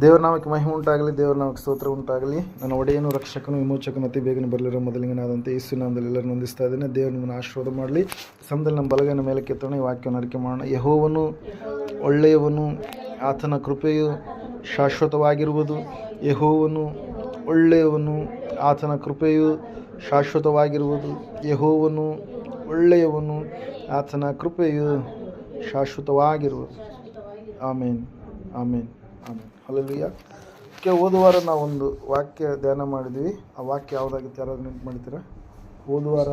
ದೇವರ ನಾಮಕ್ಕೆ ಮಹಿಮೆ ಉಂಟಾಗಲಿ, ದೇವರ ನಾಮಕ್ಕೆ ಸ್ತೋತ್ರ ಉಂಟಾಗಲಿ. ನನ್ನ ಒಡೆಯನು, ರಕ್ಷಕನು, ವಿಮೋಚಕನು, ಅತಿ ಬೇಗನೆ ಬರಲಿರೋ ಮೊದಲಿಂಗನಾದಂತೆ ಯೇಸು ನಾಮದಲ್ಲಿ ಎಲ್ಲರನ್ನು ಹೊಂದಿಸ್ತಾ ಇದ್ದೇನೆ. ದೇವರು ನಿಮ್ಮನ್ನು ಆಶೀರ್ವಾದ ಮಾಡಲಿ. ಸಮಯದಲ್ಲಿ ನಮ್ಮ ಬಲಗೈನ ಮೇಲೆ ಕೆತ್ತೋಣ, ಈ ವಾಕ್ಯವನ್ನು ಅರಿಕೆ ಮಾಡೋಣ. ಯೆಹೋವನು ಒಳ್ಳೆಯವನು, ಆತನ ಕೃಪೆಯು ಶಾಶ್ವತವಾಗಿರುವುದು. ಯೆಹೋವನು ಒಳ್ಳೆಯವನು, ಆತನ ಕೃಪೆಯು ಶಾಶ್ವತವಾಗಿರುವುದು. ಯೆಹೋವನು ಒಳ್ಳೆಯವನು, ಆತನ ಕೃಪೆಯು ಶಾಶ್ವತವಾಗಿರುವುದು. ಆಮೇನ್, ಆಮೇನ್, ಆಮೇನ್. ಹಲ್ಲೆಲೂಯಾ. ಓದುವಾರ ನಾವೊಂದು ವಾಕ್ಯ ಧ್ಯಾನ ಮಾಡಿದ್ವಿ. ಆ ವಾಕ್ಯ ಯಾವುದಾಗಿತ್ತು? ಯಾರಾದ್ರು ನೆನಪು ಮಾಡ್ತೀರಾ? ಓದುವಾರ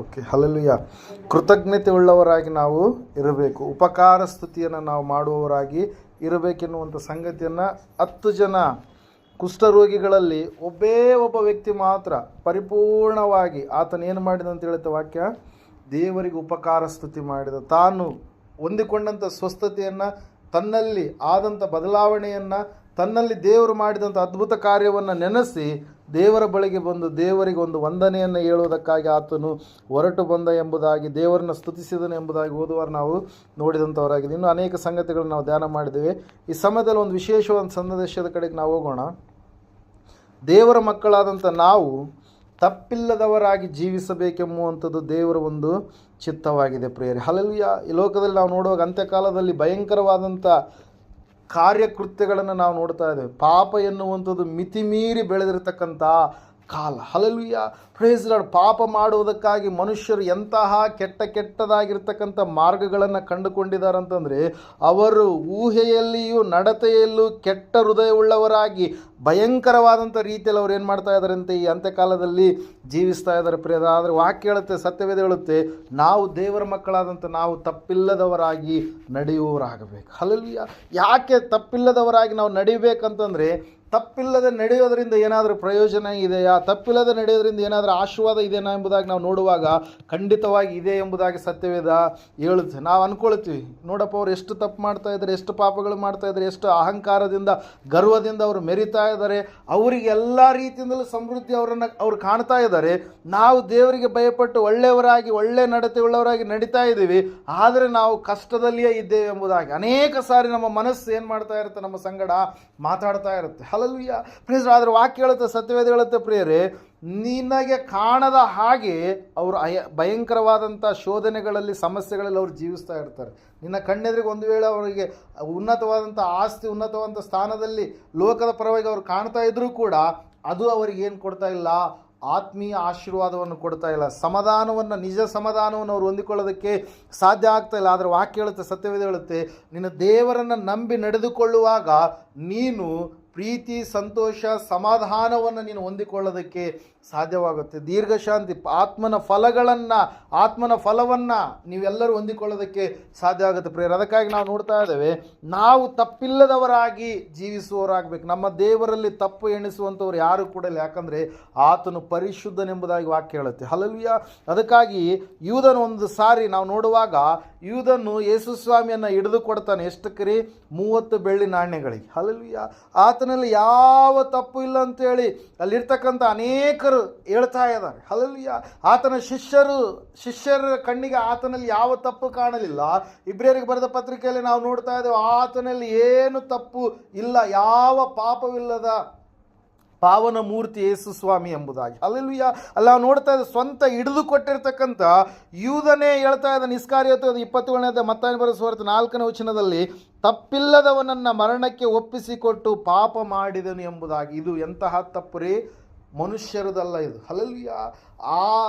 ಓಕೆ. ಹಲ್ಲೆಲೂಯಾ. ಕೃತಜ್ಞತೆ ಉಳ್ಳವರಾಗಿ ನಾವು ಇರಬೇಕು, ಉಪಕಾರ ಸ್ತುತಿಯನ್ನು ನಾವು ಮಾಡುವವರಾಗಿ ಇರಬೇಕೆನ್ನುವಂಥ ಸಂಗತಿಯನ್ನು 10 ಜನ ಕುಷ್ಠರೋಗಿಗಳಲ್ಲಿ ಒಬ್ಬ ವ್ಯಕ್ತಿ ಮಾತ್ರ ಪರಿಪೂರ್ಣವಾಗಿ ಆತನೇನು ಮಾಡಿದ ಅಂತ ಹೇಳುತ್ತೆ ವಾಕ್ಯ. ದೇವರಿಗೆ ಉಪಕಾರ ಸ್ತುತಿ ಮಾಡಿದ. ತಾನು ಹೊಂದಿಕೊಂಡಂಥ ಸ್ವಸ್ಥತೆಯನ್ನು, ತನ್ನಲ್ಲಿ ಆದಂಥ ಬದಲಾವಣೆಯನ್ನು, ತನ್ನಲ್ಲಿ ದೇವರು ಮಾಡಿದಂಥ ಅದ್ಭುತ ಕಾರ್ಯವನ್ನು ನೆನೆಸಿ ದೇವರ ಬಳಿಗೆ ಬಂದು ದೇವರಿಗೆ ಒಂದು ವಂದನೆಯನ್ನು ಹೇಳುವುದಕ್ಕಾಗಿ ಆತನು ಹೊರಟು ಬಂದ ಎಂಬುದಾಗಿ, ದೇವರನ್ನು ಸ್ತುತಿಸಿದನು ಎಂಬುದಾಗಿ ಓದುವಾರ ನಾವು ನೋಡಿದಂಥವರಾಗಿದೆ. ಇನ್ನೂ ಅನೇಕ ಸಂಗತಿಗಳನ್ನು ನಾವು ಧ್ಯಾನ ಮಾಡಿದ್ದೇವೆ. ಈ ಸಮಯದಲ್ಲಿ ಒಂದು ವಿಶೇಷವಾದ ಸಂದೇಶದ ಕಡೆಗೆ ನಾವು ಹೋಗೋಣ. ದೇವರ ಮಕ್ಕಳಾದಂಥ ನಾವು ತಪ್ಪಿಲ್ಲದವರಾಗಿ ಜೀವಿಸಬೇಕೆಂಬುವಂಥದ್ದು ದೇವರ ಒಂದು ಚಿತ್ತವಾಗಿದೆ ಪ್ರಿಯರೇ. ಹಲ್ಲೆಲೂಯಾ. ಈ ಲೋಕದಲ್ಲಿ ನಾವು ನೋಡುವಾಗ ಅಂತ್ಯಕಾಲದಲ್ಲಿ ಭಯಂಕರವಾದಂಥ ಕಾರ್ಯಕೃತ್ಯಗಳನ್ನು ನಾವು ನೋಡ್ತಾ ಇದ್ದೇವೆ. ಪಾಪ ಎನ್ನುವಂಥದ್ದು ಮಿತಿಮೀರಿ ಬೆಳೆದಿರತಕ್ಕಂಥ ಕಾಲ. ಹಲ್ಲೆಲೂಯಾ. Praise Lord. ಪಾಪ ಮಾಡುವುದಕ್ಕಾಗಿ ಮನುಷ್ಯರು ಎಂತಹ ಕೆಟ್ಟದಾಗಿರ್ತಕ್ಕಂಥ ಮಾರ್ಗಗಳನ್ನು ಕಂಡುಕೊಂಡಿದ್ದಾರೆ ಅಂತಂದರೆ, ಅವರು ಊಹೆಯಲ್ಲಿಯೂ ನಡತೆಯಲ್ಲೂ ಕೆಟ್ಟ ಹೃದಯವುಳ್ಳವರಾಗಿ ಭಯಂಕರವಾದಂಥ ರೀತಿಯಲ್ಲಿ ಅವ್ರು ಏನು ಮಾಡ್ತಾ ಇದ್ದಾರೆ ಅಂತ ಈ ಅಂತ್ಯಕಾಲದಲ್ಲಿ ಜೀವಿಸ್ತಾ ಇದ್ದಾರೆ ಪ್ರಿಯರ. ಆದರೆ ವಾಕ್ಯ ಹೇಳುತ್ತೆ, ಸತ್ಯವೇದ ಹೇಳುತ್ತೆ, ನಾವು ದೇವರ ಮಕ್ಕಳಾದಂಥ ನಾವು ತಪ್ಪಿಲ್ಲದವರಾಗಿ ನಡೆಯುವವರಾಗಬೇಕು. ಹಲ್ಲೆಲೂಯಾ. ಯಾಕೆ ತಪ್ಪಿಲ್ಲದವರಾಗಿ ನಾವು ನಡಿಬೇಕಂತಂದರೆ, ತಪ್ಪಿಲ್ಲದೆ ನಡೆಯೋದರಿಂದ ಏನಾದರೂ ಪ್ರಯೋಜನ ಇದೆಯಾ, ತಪ್ಪಿಲ್ಲದೆ ನಡೆಯೋದ್ರಿಂದ ಏನಾದರೂ ಆಶೀರ್ವಾದ ಇದೆಯಾ ಎಂಬುದಾಗಿ ನಾವು ನೋಡುವಾಗ ಖಂಡಿತವಾಗಿ ಇದೆ ಎಂಬುದಾಗಿ ಸತ್ಯವೇದ ಹೇಳುತ್ತೆ. ನಾವು ಅಂದ್ಕೊಳ್ತೀವಿ, ನೋಡಪ್ಪ ಅವ್ರು ಎಷ್ಟು ತಪ್ಪು ಮಾಡ್ತಾ ಇದ್ದಾರೆ, ಎಷ್ಟು ಪಾಪಗಳು ಮಾಡ್ತಾ ಇದ್ದಾರೆ, ಎಷ್ಟು ಅಹಂಕಾರದಿಂದ ಗರ್ವದಿಂದ ಅವರು ಮೆರಿತಾ ಇದ್ದಾರೆ, ಅವರಿಗೆ ಎಲ್ಲ ರೀತಿಯಿಂದಲೂ ಸಮೃದ್ಧಿ ಅವ್ರು ಕಾಣ್ತಾ ಇದ್ದಾರೆ. ನಾವು ದೇವರಿಗೆ ಭಯಪಟ್ಟು ಒಳ್ಳೆಯವರಾಗಿ ಒಳ್ಳೆ ನಡತೆ ಉಳ್ಳವರಾಗಿ ನಡೀತಾ ಇದ್ದೀವಿ, ಆದರೆ ನಾವು ಕಷ್ಟದಲ್ಲಿಯೇ ಇದ್ದೇವೆ ಎಂಬುದಾಗಿ ಅನೇಕ ಸಾರಿ ನಮ್ಮ ಮನಸ್ಸು ಏನು ಮಾಡ್ತಾ ಇರುತ್ತೆ, ನಮ್ಮ ಸಂಗಡ ಮಾತಾಡ್ತಾ ಇರುತ್ತೆ. ಹಲ್ಲೆಲೂಯಾ. ಪ್ರಿಯರೇ, ಆದರೆ ವಾಕ್ಯ ಹೇಳುತ್ತೆ, ಸತ್ಯವೇದ ಹೇಳುತ್ತೆ ಪ್ರಿಯರೇ, ನಿನಗೆ ಕಾಣದ ಹಾಗೆ ಅವರು ಭಯಂಕರವಾದಂಥ ಶೋಧನೆಗಳಲ್ಲಿ, ಸಮಸ್ಯೆಗಳಲ್ಲಿ ಅವರು ಜೀವಿಸ್ತಾ ಇರ್ತಾರೆ. ನಿನ್ನ ಕಣ್ಣೆದುರಿಗೆ ಒಂದು ವೇಳೆ ಅವರಿಗೆ ಉನ್ನತವಾದಂಥ ಆಸ್ತಿ, ಉನ್ನತವಾದಂಥ ಸ್ಥಾನದಲ್ಲಿ ಲೋಕದ ಪರವಾಗಿ ಅವರು ಕಾಣ್ತಾ ಇದ್ರೂ ಕೂಡ ಅದು ಅವರಿಗೆ ಏನು ಕೊಡ್ತಾ ಇಲ್ಲ, ಆತ್ಮೀಯ ಆಶೀರ್ವಾದವನ್ನು ಕೊಡ್ತಾ ಇಲ್ಲ, ಸಮಾಧಾನವನ್ನು, ನಿಜ ಸಮಾಧಾನವನ್ನು ಅವರು ಹೊಂದಿಕೊಳ್ಳೋದಕ್ಕೆ ಸಾಧ್ಯ ಆಗ್ತಾ ಇಲ್ಲ. ಆದರೆ ವಾಕ್ಯ ಹೇಳುತ್ತೆ, ಸತ್ಯವೇದ ಹೇಳುತ್ತೆ, ನಿನ್ನ ದೇವರನ್ನು ನಂಬಿ ನಡೆದುಕೊಳ್ಳುವಾಗ ನೀನು ಪ್ರೀತಿ, ಸಂತೋಷ, ಸಮಾಧಾನವನ್ನು ನೀನು ಹೊಂದಿಕೊಳ್ಳೋದಕ್ಕೆ ಸಾಧ್ಯವಾಗುತ್ತೆ. ದೀರ್ಘಶಾಂತಿ, ಆತ್ಮನ ಫಲವನ್ನು ನೀವೆಲ್ಲರೂ ಹೊಂದಿಕೊಳ್ಳೋದಕ್ಕೆ ಸಾಧ್ಯ ಆಗುತ್ತೆ ಪ್ರಿಯರೇ. ಅದಕ್ಕಾಗಿ ನಾವು ನೋಡ್ತಾ ಇದ್ದೇವೆ, ನಾವು ತಪ್ಪಿಲ್ಲದವರಾಗಿ ಜೀವಿಸುವವರಾಗಬೇಕು. ನಮ್ಮ ದೇವರಲ್ಲಿ ತಪ್ಪು ಎಣಿಸುವಂಥವ್ರು ಯಾರು ಕೂಡ ಇಲ್ಲ, ಯಾಕಂದರೆ ಆತನು ಪರಿಶುದ್ಧನೆಂಬುದಾಗಿ ವಾಕ್ಯ ಹೇಳುತ್ತೆ. ಹಲ್ಲೆಲೂಯಾ. ಅದಕ್ಕಾಗಿ ಯೂದನು ಒಂದು ಸಾರಿ ನಾವು ನೋಡುವಾಗ, ಯೂದನು ಯೇಸು ಸ್ವಾಮಿಯನ್ನು ಹಿಡಿದು ಕೊಡ್ತಾನೆ. ಎಷ್ಟಕ್ಕೆ? 30 ಬೆಳ್ಳಿ ನಾಣ್ಯಗಳಿಗೆ. ಹಲ್ಲೆಲೂಯಾ. ಆತನಲ್ಲಿ ಯಾವ ತಪ್ಪು ಇಲ್ಲ ಅಂತೇಳಿ ಅಲ್ಲಿರ್ತಕ್ಕಂಥ ಅನೇಕರು ಹೇಳ್ತಾ ಇದ್ದಾರೆ. ಹಲ್ಲೆಲೂಯಾ. ಆತನ ಶಿಷ್ಯರ ಕಣ್ಣಿಗೆ ಆತನಲ್ಲಿ ಯಾವ ತಪ್ಪು ಕಾಣಲಿಲ್ಲ. ಇಬ್ರಿಯರಿಗೆ ಬರೆದ ಪತ್ರಿಕೆಯಲ್ಲಿ ನಾವು ನೋಡ್ತಾ ಇದ್ದೇವೆ, ಆತನಲ್ಲಿ ಏನು ತಪ್ಪು ಇಲ್ಲ, ಯಾವ ಪಾಪವಿಲ್ಲದ ಪಾವನ ಮೂರ್ತಿ ಯೇಸು ಸ್ವಾಮಿ ಎಂಬುದಾಗಿ. ಹಲ್ಲೆಲೂಯಾ. ಅಲ್ಲ, ನೋಡ್ತಾ ಇದ್ದ ಸ್ವಂತ ಹಿಡಿದು ಕೊಟ್ಟಿರ್ತಕ್ಕಂಥ ಯೂದನೇ ಹೇಳ್ತಾ ಇದ್ದ, ಇಸ್ಕರಿಯೋತ 27ನೇ ಮತ್ತಾಯನ ಬರೆದ ಸುವಾರ್ತೆ 4ನೇ ವಚನದಲ್ಲಿ, ತಪ್ಪಿಲ್ಲದವನನ್ನು ಮರಣಕ್ಕೆ ಒಪ್ಪಿಸಿಕೊಟ್ಟು ಪಾಪ ಮಾಡಿದನು ಎಂಬುದಾಗಿ. ಇದು ಎಂತಹ ತಪ್ಪು ರೀ, ಮನುಷ್ಯರದಲ್ಲ ಇದು. ಹಲ್ಲೆಲೂಯಾ. ಆ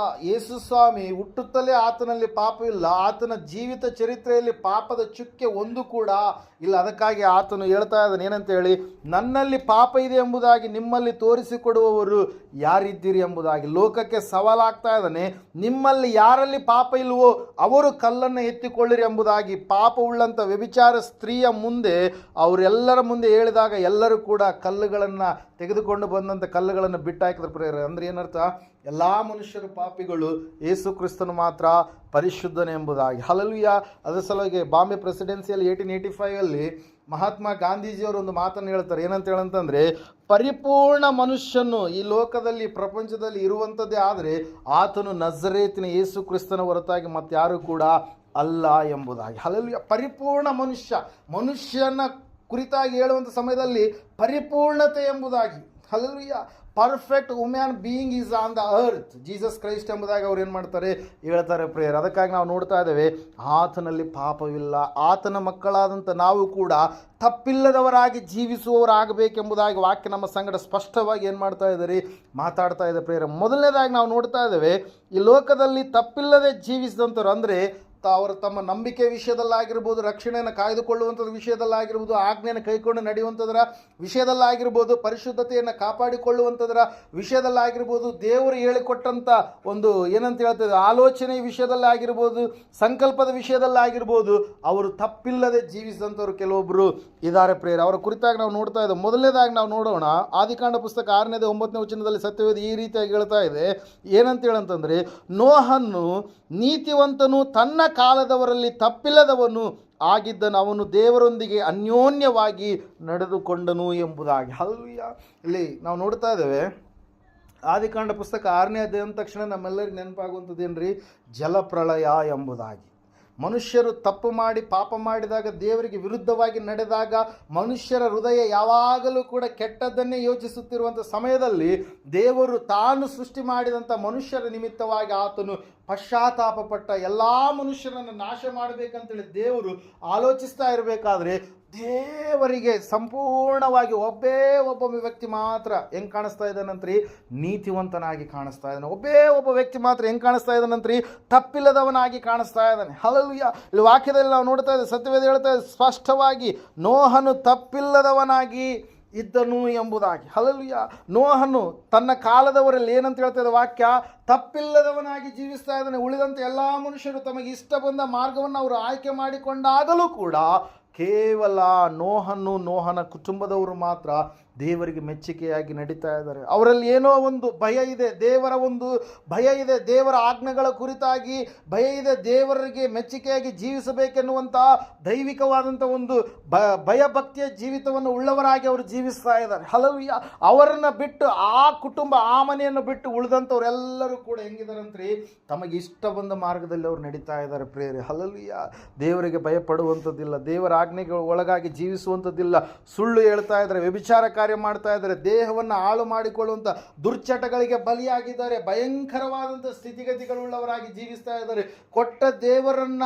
ಯೇಸು ಸ್ವಾಮಿ ಹುಟ್ಟುತ್ತಲೇ ಆತನಲ್ಲಿ ಪಾಪವಿಲ್ಲ, ಆತನ ಜೀವಿತ ಚರಿತ್ರೆಯಲ್ಲಿ ಪಾಪದ ಚುಕ್ಕೆ ಒಂದು ಕೂಡ ಇಲ್ಲ. ಅದಕ್ಕಾಗಿ ಆತನು ಹೇಳ್ತಾ ಇದ್ದಾನೆ ಏನಂತ ಹೇಳಿ, ನನ್ನಲ್ಲಿ ಪಾಪ ಇದೆ ಎಂಬುದಾಗಿ ನಿಮ್ಮಲ್ಲಿ ತೋರಿಸಿಕೊಡುವವರು ಯಾರಿದ್ದೀರಿ ಎಂಬುದಾಗಿ ಲೋಕಕ್ಕೆ ಸವಾಲಾಗ್ತಾ ಇದ್ದಾನೆ. ನಿಮ್ಮಲ್ಲಿ ಯಾರಲ್ಲಿ ಪಾಪ ಇಲ್ವೋ ಅವರು ಕಲ್ಲನ್ನು ಎತ್ತಿಕೊಳ್ಳಿರಿ ಎಂಬುದಾಗಿ ಪಾಪವುಳ್ಳಂಥ ವ್ಯಭಿಚಾರ ಸ್ತ್ರೀಯ ಮುಂದೆ, ಅವರೆಲ್ಲರ ಮುಂದೆ ಹೇಳಿದಾಗ ಎಲ್ಲರೂ ಕೂಡ ಕಲ್ಲುಗಳನ್ನು ತೆಗೆದುಕೊಂಡು ಬಂದಂಥ ಕಲ್ಲುಗಳನ್ನು ಬಿಟ್ಟಾಕಿದ್ರು ಪ್ರಿಯರೇ. ಅಂದರೆ ಏನರ್ಥ? ಎಲ್ಲ ಮನುಷ್ಯರು ಪಾಪಿಗಳು, ಯೇಸು ಕ್ರಿಸ್ತನು ಮಾತ್ರ ಪರಿಶುದ್ಧನೆ ಎಂಬುದಾಗಿ. ಹಲ್ಲೆಲೂಯಾ. ಅದರ ಸಲುವಾಗಿ ಬಾಂಬೆ ಪ್ರೆಸಿಡೆನ್ಸಿಯಲ್ಲಿ 1885 ಮಹಾತ್ಮ ಗಾಂಧೀಜಿಯವರು ಒಂದು ಮಾತನ್ನು ಹೇಳ್ತಾರೆ. ಏನಂತ ಹೇಳಂತಂದರೆ, ಪರಿಪೂರ್ಣ ಮನುಷ್ಯನು ಈ ಲೋಕದಲ್ಲಿ, ಪ್ರಪಂಚದಲ್ಲಿ ಇರುವಂಥದ್ದೇ ಆದರೆ ಆತನು ನಜರೇತಿನ ಯೇಸು ಕ್ರಿಸ್ತನ ಹೊರತಾಗಿ ಮತ್ತಾರೂ ಕೂಡ ಅಲ್ಲ ಎಂಬುದಾಗಿ. ಹಲ್ಲೆಲೂಯಾ. ಪರಿಪೂರ್ಣ ಮನುಷ್ಯನ ಕುರಿತಾಗಿ ಹೇಳುವಂಥ ಸಮಯದಲ್ಲಿ ಪರಿಪೂರ್ಣತೆ ಎಂಬುದಾಗಿ, hallelujah, perfect woman being is on the earth, Jesus Christ ಎಂಬುದಾಗಿ ಅವ್ರು ಏನು ಮಾಡ್ತಾರೆ, ಹೇಳ್ತಾರೆ ಪ್ರೇಯರ್. ಅದಕ್ಕಾಗಿ ನಾವು ನೋಡ್ತಾ ಇದ್ದೇವೆ, ಆತನಲ್ಲಿ ಪಾಪವಿಲ್ಲ. ಆತನ ಮಕ್ಕಳಾದಂಥ ನಾವು ಕೂಡ ತಪ್ಪಿಲ್ಲದವರಾಗಿ ಜೀವಿಸುವವರಾಗಬೇಕೆಂಬುದಾಗಿ ವಾಕ್ಯ ನಮ್ಮ ಸಂಗಡ ಸ್ಪಷ್ಟವಾಗಿ ಏನು ಮಾಡ್ತಾ ಇದ್ದಾರೆ, ಮಾತಾಡ್ತಾ ಇದೆ ಪ್ರೇಯರ್. ಮೊದಲನೇದಾಗಿ ನಾವು ನೋಡ್ತಾ ಇದ್ದೇವೆ, ಈ ಲೋಕದಲ್ಲಿ ತಪ್ಪಿಲ್ಲದೆ ಜೀವಿಸಿದಂಥವ್ರು ಅಂದರೆ ಅವರು ತಮ್ಮ ನಂಬಿಕೆ ವಿಷಯದಲ್ಲಾಗಿರ್ಬೋದು, ರಕ್ಷಣೆಯನ್ನು ಕಾಯ್ದುಕೊಳ್ಳುವಂಥದ್ರ ವಿಷಯದಲ್ಲಾಗಿರ್ಬೋದು, ಆಜ್ಞೆಯನ್ನು ಕೈಕೊಂಡು ನಡೆಯುವಂಥದ್ರ ವಿಷಯದಲ್ಲಾಗಿರ್ಬೋದು, ಪರಿಶುದ್ಧತೆಯನ್ನು ಕಾಪಾಡಿಕೊಳ್ಳುವಂಥದ್ರ ವಿಷಯದಲ್ಲಾಗಿರ್ಬೋದು, ದೇವರು ಹೇಳಿಕೊಟ್ಟಂಥ ಒಂದು ಏನಂತ ಹೇಳ್ತದೆ ಆಲೋಚನೆ ವಿಷಯದಲ್ಲಾಗಿರ್ಬೋದು, ಸಂಕಲ್ಪದ ವಿಷಯದಲ್ಲಾಗಿರ್ಬೋದು, ಅವರು ತಪ್ಪಿಲ್ಲದೆ ಜೀವಿಸಿದಂಥವ್ರು ಕೆಲವೊಬ್ಬರು ಇದ್ದಾರೆ ಪ್ರೇಯರ್. ಅವರ ಕುರಿತಾಗಿ ನಾವು ನೋಡ್ತಾ ಇದ್ದೇವೆ. ಮೊದಲನೇದಾಗಿ ನಾವು ನೋಡೋಣ, ಆದಿಕಾಂಡ ಪುಸ್ತಕ 6ನೇ 9ನೇ ವಚನದಲ್ಲಿ ಸತ್ಯವೇದ ಈ ರೀತಿಯಾಗಿ ಹೇಳ್ತಾ ಇದೆ. ಏನಂತ ಹೇಳಂತಂದರೆ, ನೋಹನ್ನು ನೀತಿವಂತನು, ತನ್ನ ಕಾಲದವರಲ್ಲಿ ತಪ್ಪಿಲ್ಲದವನು ಆಗಿದ್ದನು, ಅವನು ದೇವರೊಂದಿಗೆ ಅನ್ಯೋನ್ಯವಾಗಿ ನಡೆದುಕೊಂಡನು ಎಂಬುದಾಗಿ. ಹಲ್ಲೆಲೂಯಾ. ಇಲ್ಲಿ ನಾವು ನೋಡ್ತಾ ಇದ್ದೇವೆ, ಆದಿಕಾಂಡ ಪುಸ್ತಕ 6ನೇ ಅಧ್ಯಾಯ ಅಂದ ತಕ್ಷಣ ನಮ್ಮೆಲ್ಲರಿಗೆ ನೆನಪಾಗುವಂಥದ್ದೇನ್ರಿ, ಜಲಪ್ರಳಯ ಎಂಬುದಾಗಿ. ಮನುಷ್ಯರು ತಪ್ಪು ಮಾಡಿ ಪಾಪ ಮಾಡಿದಾಗ, ದೇವರಿಗೆ ವಿರುದ್ಧವಾಗಿ ನಡೆದಾಗ, ಮನುಷ್ಯರ ಹೃದಯ ಯಾವಾಗಲೂ ಕೂಡ ಕೆಟ್ಟದ್ದನ್ನೇ ಯೋಚಿಸುತ್ತಿರುವಂಥ ಸಮಯದಲ್ಲಿ ದೇವರು ತಾನು ಸೃಷ್ಟಿ ಮಾಡಿದಂಥ ಮನುಷ್ಯರ ನಿಮಿತ್ತವಾಗಿ ಆತನು ಪಶ್ಚಾತ್ತಾಪಪಟ್ಟ ಎಲ್ಲ ಮನುಷ್ಯರನ್ನು ನಾಶ ಮಾಡಬೇಕಂತೇಳಿ ದೇವರು ಆಲೋಚಿಸ್ತಾ ಇರಬೇಕಾದ್ರೆ, ದೇವರಿಗೆ ಸಂಪೂರ್ಣವಾಗಿ ಒಬ್ಬ ವ್ಯಕ್ತಿ ಮಾತ್ರ ಹೆಂಗೆ ಕಾಣಿಸ್ತಾ ಇದ್ದಾನಂತ್ರಿ, ನೀತಿವಂತನಾಗಿ ಕಾಣಿಸ್ತಾ ಇದ್ದಾನೆ. ಒಬ್ಬ ವ್ಯಕ್ತಿ ಮಾತ್ರ ಹೆಂಗೆ ಕಾಣಿಸ್ತಾ ಇದ್ದಾನಂತ್ರಿ, ತಪ್ಪಿಲ್ಲದವನಾಗಿ ಕಾಣಿಸ್ತಾ ಇದ್ದಾನೆ. ಹಲ್ಲೆಲೂಯಾ. ಇಲ್ಲಿ ವಾಕ್ಯದಲ್ಲಿ ನಾವು ನೋಡ್ತಾ ಇದ್ದೇವೆ, ಸತ್ಯವೇದ ಹೇಳ್ತಾ ಇದೆ ಸ್ಪಷ್ಟವಾಗಿ, ನೋಹನು ತಪ್ಪಿಲ್ಲದವನಾಗಿ ಇದ್ದನು ಎಂಬುದಾಗಿ. ಹಲ್ಲೆಲೂಯಾ. ನೋಹನು ತನ್ನ ಕಾಲದವರಲ್ಲಿ ಏನಂತ ಹೇಳ್ತಾ ಇದೆ ವಾಕ್ಯ, ತಪ್ಪಿಲ್ಲದವನಾಗಿ ಜೀವಿಸ್ತಾ ಇದ್ದಾನೆ. ಉಳಿದಂತೆ ಎಲ್ಲ ಮನುಷ್ಯರು ತಮಗೆ ಇಷ್ಟ ಬಂದ ಮಾರ್ಗವನ್ನು ಅವರು ಆಯ್ಕೆ ಮಾಡಿಕೊಂಡಾಗಲೂ ಕೂಡ ಕೇವಲ ನೋಹನ ಕುಟುಂಬದವರು ಮಾತ್ರ ದೇವರಿಗೆ ಮೆಚ್ಚುಗೆಯಾಗಿ ನಡೀತಾ ಇದ್ದಾರೆ. ಅವರಲ್ಲಿ ಏನೋ ಒಂದು ಭಯ ಇದೆ, ದೇವರ ಒಂದು ಭಯ ಇದೆ, ದೇವರ ಆಜ್ಞೆಗಳ ಕುರಿತಾಗಿ ಭಯ ಇದೆ, ದೇವರಿಗೆ ಮೆಚ್ಚುಗೆಯಾಗಿ ಜೀವಿಸಬೇಕೆನ್ನುವಂಥ ದೈವಿಕವಾದಂಥ ಒಂದು ಭಯಭಕ್ತಿಯ ಜೀವಿತವನ್ನು ಉಳ್ಳವರಾಗಿ ಅವರು ಜೀವಿಸ್ತಾ ಇದ್ದಾರೆ. ಹಲ್ಲೆಲೂಯಾ. ಅವರನ್ನು ಬಿಟ್ಟು, ಆ ಕುಟುಂಬ, ಆ ಮನೆಯನ್ನು ಬಿಟ್ಟು ಉಳಿದಂಥವರೆಲ್ಲರೂ ಕೂಡ ಹೆಂಗಿದಾರಂತ್ರಿ, ತಮಗೆ ಇಷ್ಟ ಬಂದ ಮಾರ್ಗದಲ್ಲಿ ಅವರು ನಡೀತಾ ಇದ್ದಾರೆ ಪ್ರೇರೆ. ಹಲ್ಲೆಲೂಯಾ. ದೇವರಿಗೆ ಭಯಪಡುವಂಥದ್ದಿಲ್ಲ, ದೇವರ ಆಜ್ಞೆಗಳು ಒಳಗಾಗಿ ಜೀವಿಸುವಂಥದ್ದಿಲ್ಲ, ಸುಳ್ಳು ಹೇಳ್ತಾ ಇದ್ದಾರೆ, ವ್ಯಭಿಚಾರ ಕಾರ್ಯ ಮಾಡ್ತಾ ಇದ್ದಾರೆ, ದೇಹವನ್ನು ಹಾಳು ಮಾಡಿಕೊಳ್ಳುವಂಥ ದುರ್ಚಟಗಳಿಗೆ ಬಲಿಯಾಗಿದ್ದಾರೆ, ಭಯಂಕರವಾದಂಥ ಸ್ಥಿತಿಗತಿಗಳುಳ್ಳವರಾಗಿ ಜೀವಿಸ್ತಾ ಇದ್ದಾರೆ. ಕೊಟ್ಟ ದೇವರನ್ನ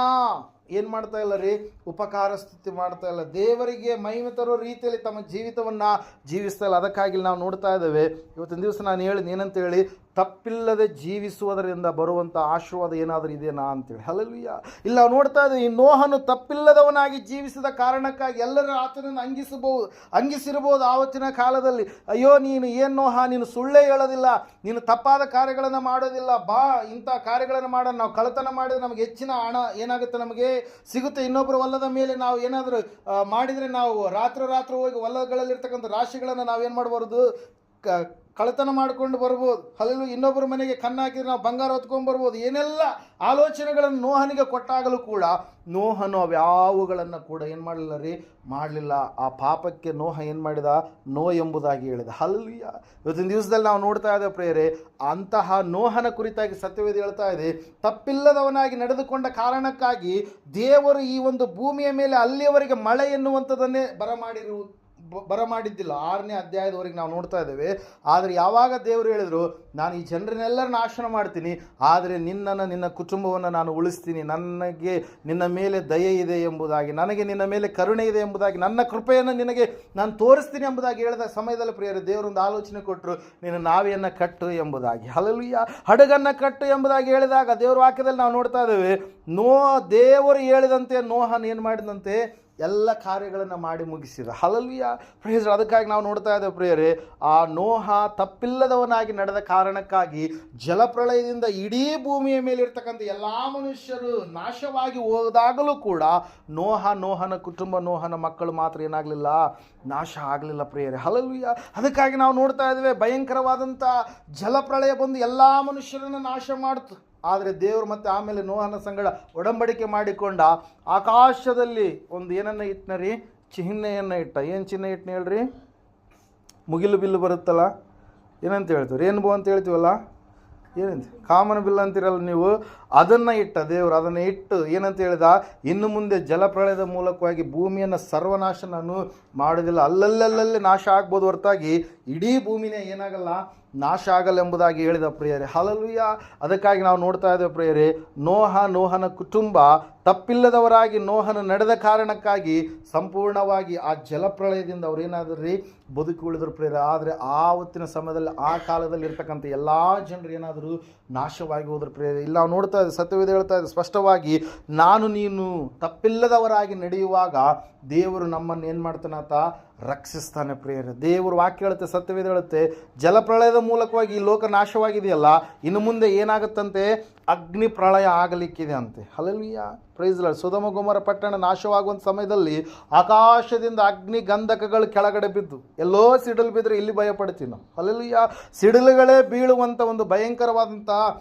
ಏನು ಮಾಡ್ತಾ ಇಲ್ಲ ರೀ, ಉಪಕಾರ ಸ್ತುತಿ ಮಾಡ್ತಾ ಇಲ್ಲ, ದೇವರಿಗೆ ಮಹಿಮೆ ತರೋ ರೀತಿಯಲ್ಲಿ ತಮ್ಮ ಜೀವಿತವನ್ನು ಜೀವಿಸ್ತಾ ಇಲ್ಲ. ಅದಕ್ಕಾಗಿ ನಾವು ನೋಡ್ತಾ ಇದ್ದೇವೆ, ಇವತ್ತಿನ ದಿವಸ ನಾನು ಹೇಳಿದ ಏನಂತೇಳಿ, ತಪ್ಪಿಲ್ಲದೆ ಜೀವಿಸುವುದರಿಂದ ಬರುವಂಥ ಆಶೀರ್ವಾದ ಏನಾದರೂ ಇದೆಯಾ ಅಂತೇಳಿ. ಹಲ್ಲೆಲೂಯಾ. ಇಲ್ಲ, ನಾವು ನೋಡ್ತಾ ಇದ್ದೀವಿ, ಈ ನೋಹನು ತಪ್ಪಿಲ್ಲದವನಾಗಿ ಜೀವಿಸಿದ ಕಾರಣಕ್ಕಾಗಿ ಎಲ್ಲರೂ ಆತನನ್ನು ಅಂಗಿಸಿರಬಹುದು ಆವತ್ತಿನ ಕಾಲದಲ್ಲಿ. ಅಯ್ಯೋ ನೀನು ಏನು ನೋಹ, ನೀನು ಸುಳ್ಳೇ ಹೇಳೋದಿಲ್ಲ, ನೀನು ತಪ್ಪಾದ ಕಾರ್ಯಗಳನ್ನು ಮಾಡೋದಿಲ್ಲ, ಬಾ ಇಂಥ ಕಾರ್ಯಗಳನ್ನು ಮಾಡೋಣ, ನಾವು ಕಳ್ಳತನ ಮಾಡಿದ್ರೆ ನಮಗೆ ಹೆಚ್ಚಿನ ಹಣ ಏನಾಗುತ್ತೆ, ನಮಗೆ ಸಿಗುತ್ತೆ. ಇನ್ನೊಬ್ಬರು ಹೊಲದ ಮೇಲೆ ನಾವು ಏನಾದರೂ ಮಾಡಿದರೆ ನಾವು ರಾತ್ರಿ ಹೋಗಿ ಹೊಲಗಳಲ್ಲಿರ್ತಕ್ಕಂಥ ರಾಶಿಗಳನ್ನು ನಾವೇನು ಮಾಡಬಾರ್ದು, ಕಳ್ಳತನ ಮಾಡಿಕೊಂಡು ಬರ್ಬೋದು. ಹಲ್ಲೆಲೂಯಾ. ಇನ್ನೊಬ್ಬರ ಮನೆಗೆ ಕಣ್ಣು ಹಾಕಿದ್ರೆ ನಾವು ಬಂಗಾರ ಹೊತ್ಕೊಂಡು ಬರ್ಬೋದು. ಏನೆಲ್ಲ ಆಲೋಚನೆಗಳನ್ನು ನೋಹನಿಗೆ ಕೊಟ್ಟಾಗಲೂ ಕೂಡ ನೋಹನು ಅವ್ಯಾವುಗಳನ್ನು ಕೂಡ ಏನು ಮಾಡಲಿಲ್ಲ. ಆ ಪಾಪಕ್ಕೆ ನೋಹ ಏನು ಮಾಡಿದ, ನೋ ಎಂಬುದಾಗಿ ಹೇಳಿದ. ಹಲ್ಲೆಲೂಯಾ. ಇವತ್ತಿನ ದಿವಸದಲ್ಲಿ ನಾವು ನೋಡ್ತಾ ಇದ್ದೇವೆ ಪ್ರೇರೆ, ಅಂತಹ ನೋಹನ ಕುರಿತಾಗಿ ಸತ್ಯವೇದ ಹೇಳ್ತಾ ಇದೆ, ತಪ್ಪಿಲ್ಲದವನಾಗಿ ನಡೆದುಕೊಂಡ ಕಾರಣಕ್ಕಾಗಿ ದೇವರು ಈ ಒಂದು ಭೂಮಿಯ ಮೇಲೆ ಅಲ್ಲಿಯವರೆಗೆ ಮಳೆ ಎನ್ನುವಂಥದ್ದನ್ನೇ ಬರಮಾಡಿದ್ದಿಲ್ಲ. 6ನೇ ಅಧ್ಯಾಯದವರೆಗೆ ನಾವು ನೋಡ್ತಾ ಇದ್ದೇವೆ. ಆದರೆ ಯಾವಾಗ ದೇವರು ಹೇಳಿದರು, ನಾನು ಈ ಜನರನ್ನೆಲ್ಲರೂ ನಾಶನ ಮಾಡ್ತೀನಿ, ಆದರೆ ನಿನ್ನ ಕುಟುಂಬವನ್ನು ನಾನು ಉಳಿಸ್ತೀನಿ, ನನಗೆ ನಿನ್ನ ಮೇಲೆ ದಯೆ ಇದೆ ಎಂಬುದಾಗಿ, ನನಗೆ ನಿನ್ನ ಮೇಲೆ ಕರುಣೆ ಇದೆ ಎಂಬುದಾಗಿ, ನನ್ನ ಕೃಪೆಯನ್ನು ನಿನಗೆ ನಾನು ತೋರಿಸ್ತೀನಿ ಎಂಬುದಾಗಿ ಹೇಳಿದ ಸಮಯದಲ್ಲಿ ಪ್ರಿಯರೇ, ದೇವರೊಂದು ಆಲೋಚನೆ ಕೊಟ್ಟರು, ನೀನು ನಾವೆಯನ್ನು ಕಟ್ಟು ಎಂಬುದಾಗಿ. ಹಲ್ಲೆಲೂಯಾ. ಹಡಗನ್ನು ಕಟ್ಟು ಎಂಬುದಾಗಿ ಹೇಳಿದಾಗ ದೇವರ ವಾಕ್ಯದಲ್ಲಿ ನಾವು ನೋಡ್ತಾ ಇದ್ದೇವೆ, ದೇವರು ಹೇಳಿದಂತೆ ನೋಹನ್ ಏನು ಮಾಡಿದಂತೆ ಎಲ್ಲ ಕಾರ್ಯಗಳನ್ನು ಮಾಡಿ ಮುಗಿಸಿದ. ಹಲ್ಲೆಲೂಯಾ. ಪ್ರೇಯರ್. ಅದಕ್ಕಾಗಿ ನಾವು ನೋಡ್ತಾ ಇದ್ದೇವೆ ಪ್ರಿಯರೇ, ಆ ನೋಹ ತಪ್ಪಿಲ್ಲದವನಾಗಿ ನಡೆದ ಕಾರಣಕ್ಕಾಗಿ ಜಲಪ್ರಳಯದಿಂದ ಇಡೀ ಭೂಮಿಯ ಮೇಲಿರ್ತಕ್ಕಂಥ ಎಲ್ಲ ಮನುಷ್ಯರು ನಾಶವಾಗಿ ಹೋದಾಗಲೂ ಕೂಡ ನೋಹನ ಕುಟುಂಬ, ನೋಹನ ಮಕ್ಕಳು ಮಾತ್ರ ಏನಾಗಲಿಲ್ಲ, ನಾಶ ಆಗಲಿಲ್ಲ ಪ್ರಿಯರೇ. ಹಲ್ಲೆಲೂಯಾ. ಅದಕ್ಕಾಗಿ ನಾವು ನೋಡ್ತಾ ಇದ್ದೇವೆ, ಭಯಂಕರವಾದಂಥ ಜಲಪ್ರಳಯ ಬಂದು ಎಲ್ಲ ಮನುಷ್ಯರನ್ನು ನಾಶ ಮಾಡ್ತು. ಆದರೆ ದೇವರು ಮತ್ತೆ ಆಮೇಲೆ ನೋಹನ ಸಂಗಡ ಒಡಂಬಡಿಕೆ ಮಾಡಿಕೊಂಡ, ಆಕಾಶದಲ್ಲಿ ಒಂದು ಏನನ್ನ ಇಟ್ಟನರಿ, ಚಿಹ್ನೆಯನ್ನು ಇಟ್ಟ. ಏನು ಚಿಹ್ನೆ ಇಟ್ಟನ ಹೇಳ್ರಿ? ಮುಗಿಲು ಬಿಲ್ಲು ಬರುತ್ತಲ್ಲ, ಏನಂತ ಹೇಳ್ತೀವಿ, ರೇನ್ಬೋ ಅಂತ ಹೇಳ್ತೀವಲ್ಲ, ಏನಂತ ಕಾಮನ ಬಿಲ್ ಅಂತಿರಲ್ಲ ನೀವು, ಅದನ್ನು ಇಟ್ಟ ದೇವರು, ಅದನ್ನು ಇಟ್ಟು ಏನಂತ ಹೇಳಿದ, ಇನ್ನು ಮುಂದೆ ಜಲಪ್ರಳಯದ ಮೂಲಕವಾಗಿ ಭೂಮಿಯನ್ನು ಸರ್ವನಾಶ ನಾನು ಮಾಡೋದಿಲ್ಲ. ಅಲ್ಲಲ್ಲೇ ನಾಶ ಆಗ್ಬೋದು ಹೊರತಾಗಿ ಇಡೀ ಭೂಮಿನೇ ಏನಾಗಲ್ಲ, ನಾಶ ಆಗಲ್ಲ ಎಂಬುದಾಗಿ ಹೇಳಿದ ಪ್ರಿಯರೇ. ಹಲ್ಲೆಲೂಯಾ. ಅದಕ್ಕಾಗಿ ನಾವು ನೋಡ್ತಾ ಇದ್ದೇವೆ ಪ್ರಿಯರೇ, ನೋಹನ ಕುಟುಂಬ ತಪ್ಪಿಲ್ಲದವರಾಗಿ ನೋಹನ ನಡೆದ ಕಾರಣಕ್ಕಾಗಿ ಸಂಪೂರ್ಣವಾಗಿ ಆ ಜಲಪ್ರಳಯದಿಂದ ಅವ್ರು ಏನಾದ್ರು ರೀ ಬದುಕಿ ಉಳಿದ್ರು ಪ್ರಿಯರೇ. ಆದರೆ ಆವತ್ತಿನ ಸಮಯದಲ್ಲಿ ಆ ಕಾಲದಲ್ಲಿ ಇರ್ತಕ್ಕಂಥ ಎಲ್ಲ ಜನರು ಏನಾದರೂ ನಾಶವಾಗಿ ಹೋದ್ರು ಪ್ರಿಯರೇ. ಇಲ್ಲಿ ನಾವು ನೋಡ್ತಾ ಇದ್ದೀವಿ, ಸತ್ಯವೇದ ಹೇಳ್ತಾ ಇದೆ ಸ್ಪಷ್ಟವಾಗಿ, ನಾನು ನೀನು ತಪ್ಪಿಲ್ಲದವರಾಗಿ ನಡೆಯುವಾಗ ದೇವರು ನಮ್ಮನ್ನು ಏನು ಮಾಡ್ತಾನಾತ, ರಕ್ಷಿಸ್ತಾನೆ ಪ್ರಿಯರೇ. ದೇವರು ವಾಕ್ಯ ಹೇಳುತ್ತೆ, ಸತ್ಯವೇದ ಹೇಳುತ್ತೆ, ಜಲಪ್ರಳಯದ ಮೂಲಕವಾಗಿ ಈ ಲೋಕ ನಾಶವಾಗಿದೆಯಲ್ಲ, ಇನ್ನು ಮುಂದೆ ಏನಾಗುತ್ತಂತೆ, ಅಗ್ನಿ ಪ್ರಳಯ ಆಗಲಿಕ್ಕಿದೆ ಅಂತೆ. Hallelujah, praise lord. Sodom Gomorrah ಪಟ್ಟಣ ನಾಶವಾಗುವಂಥ ಸಮಯದಲ್ಲಿ ಆಕಾಶದಿಂದ ಅಗ್ನಿ ಗಂಧಕಗಳು ಕೆಳಗಡೆ ಬಿದ್ದು, ಎಲ್ಲೋ ಸಿಡಿಲು ಬಿದ್ದರೆ ಇಲ್ಲಿ ಭಯಪಡ್ತೀವಿ ನಾವು. ಹಲ್ಲೆಲೂಯಾ. ಸಿಡಿಲುಗಳೇ ಬೀಳುವಂಥ ಒಂದು ಭಯಂಕರವಾದಂಥ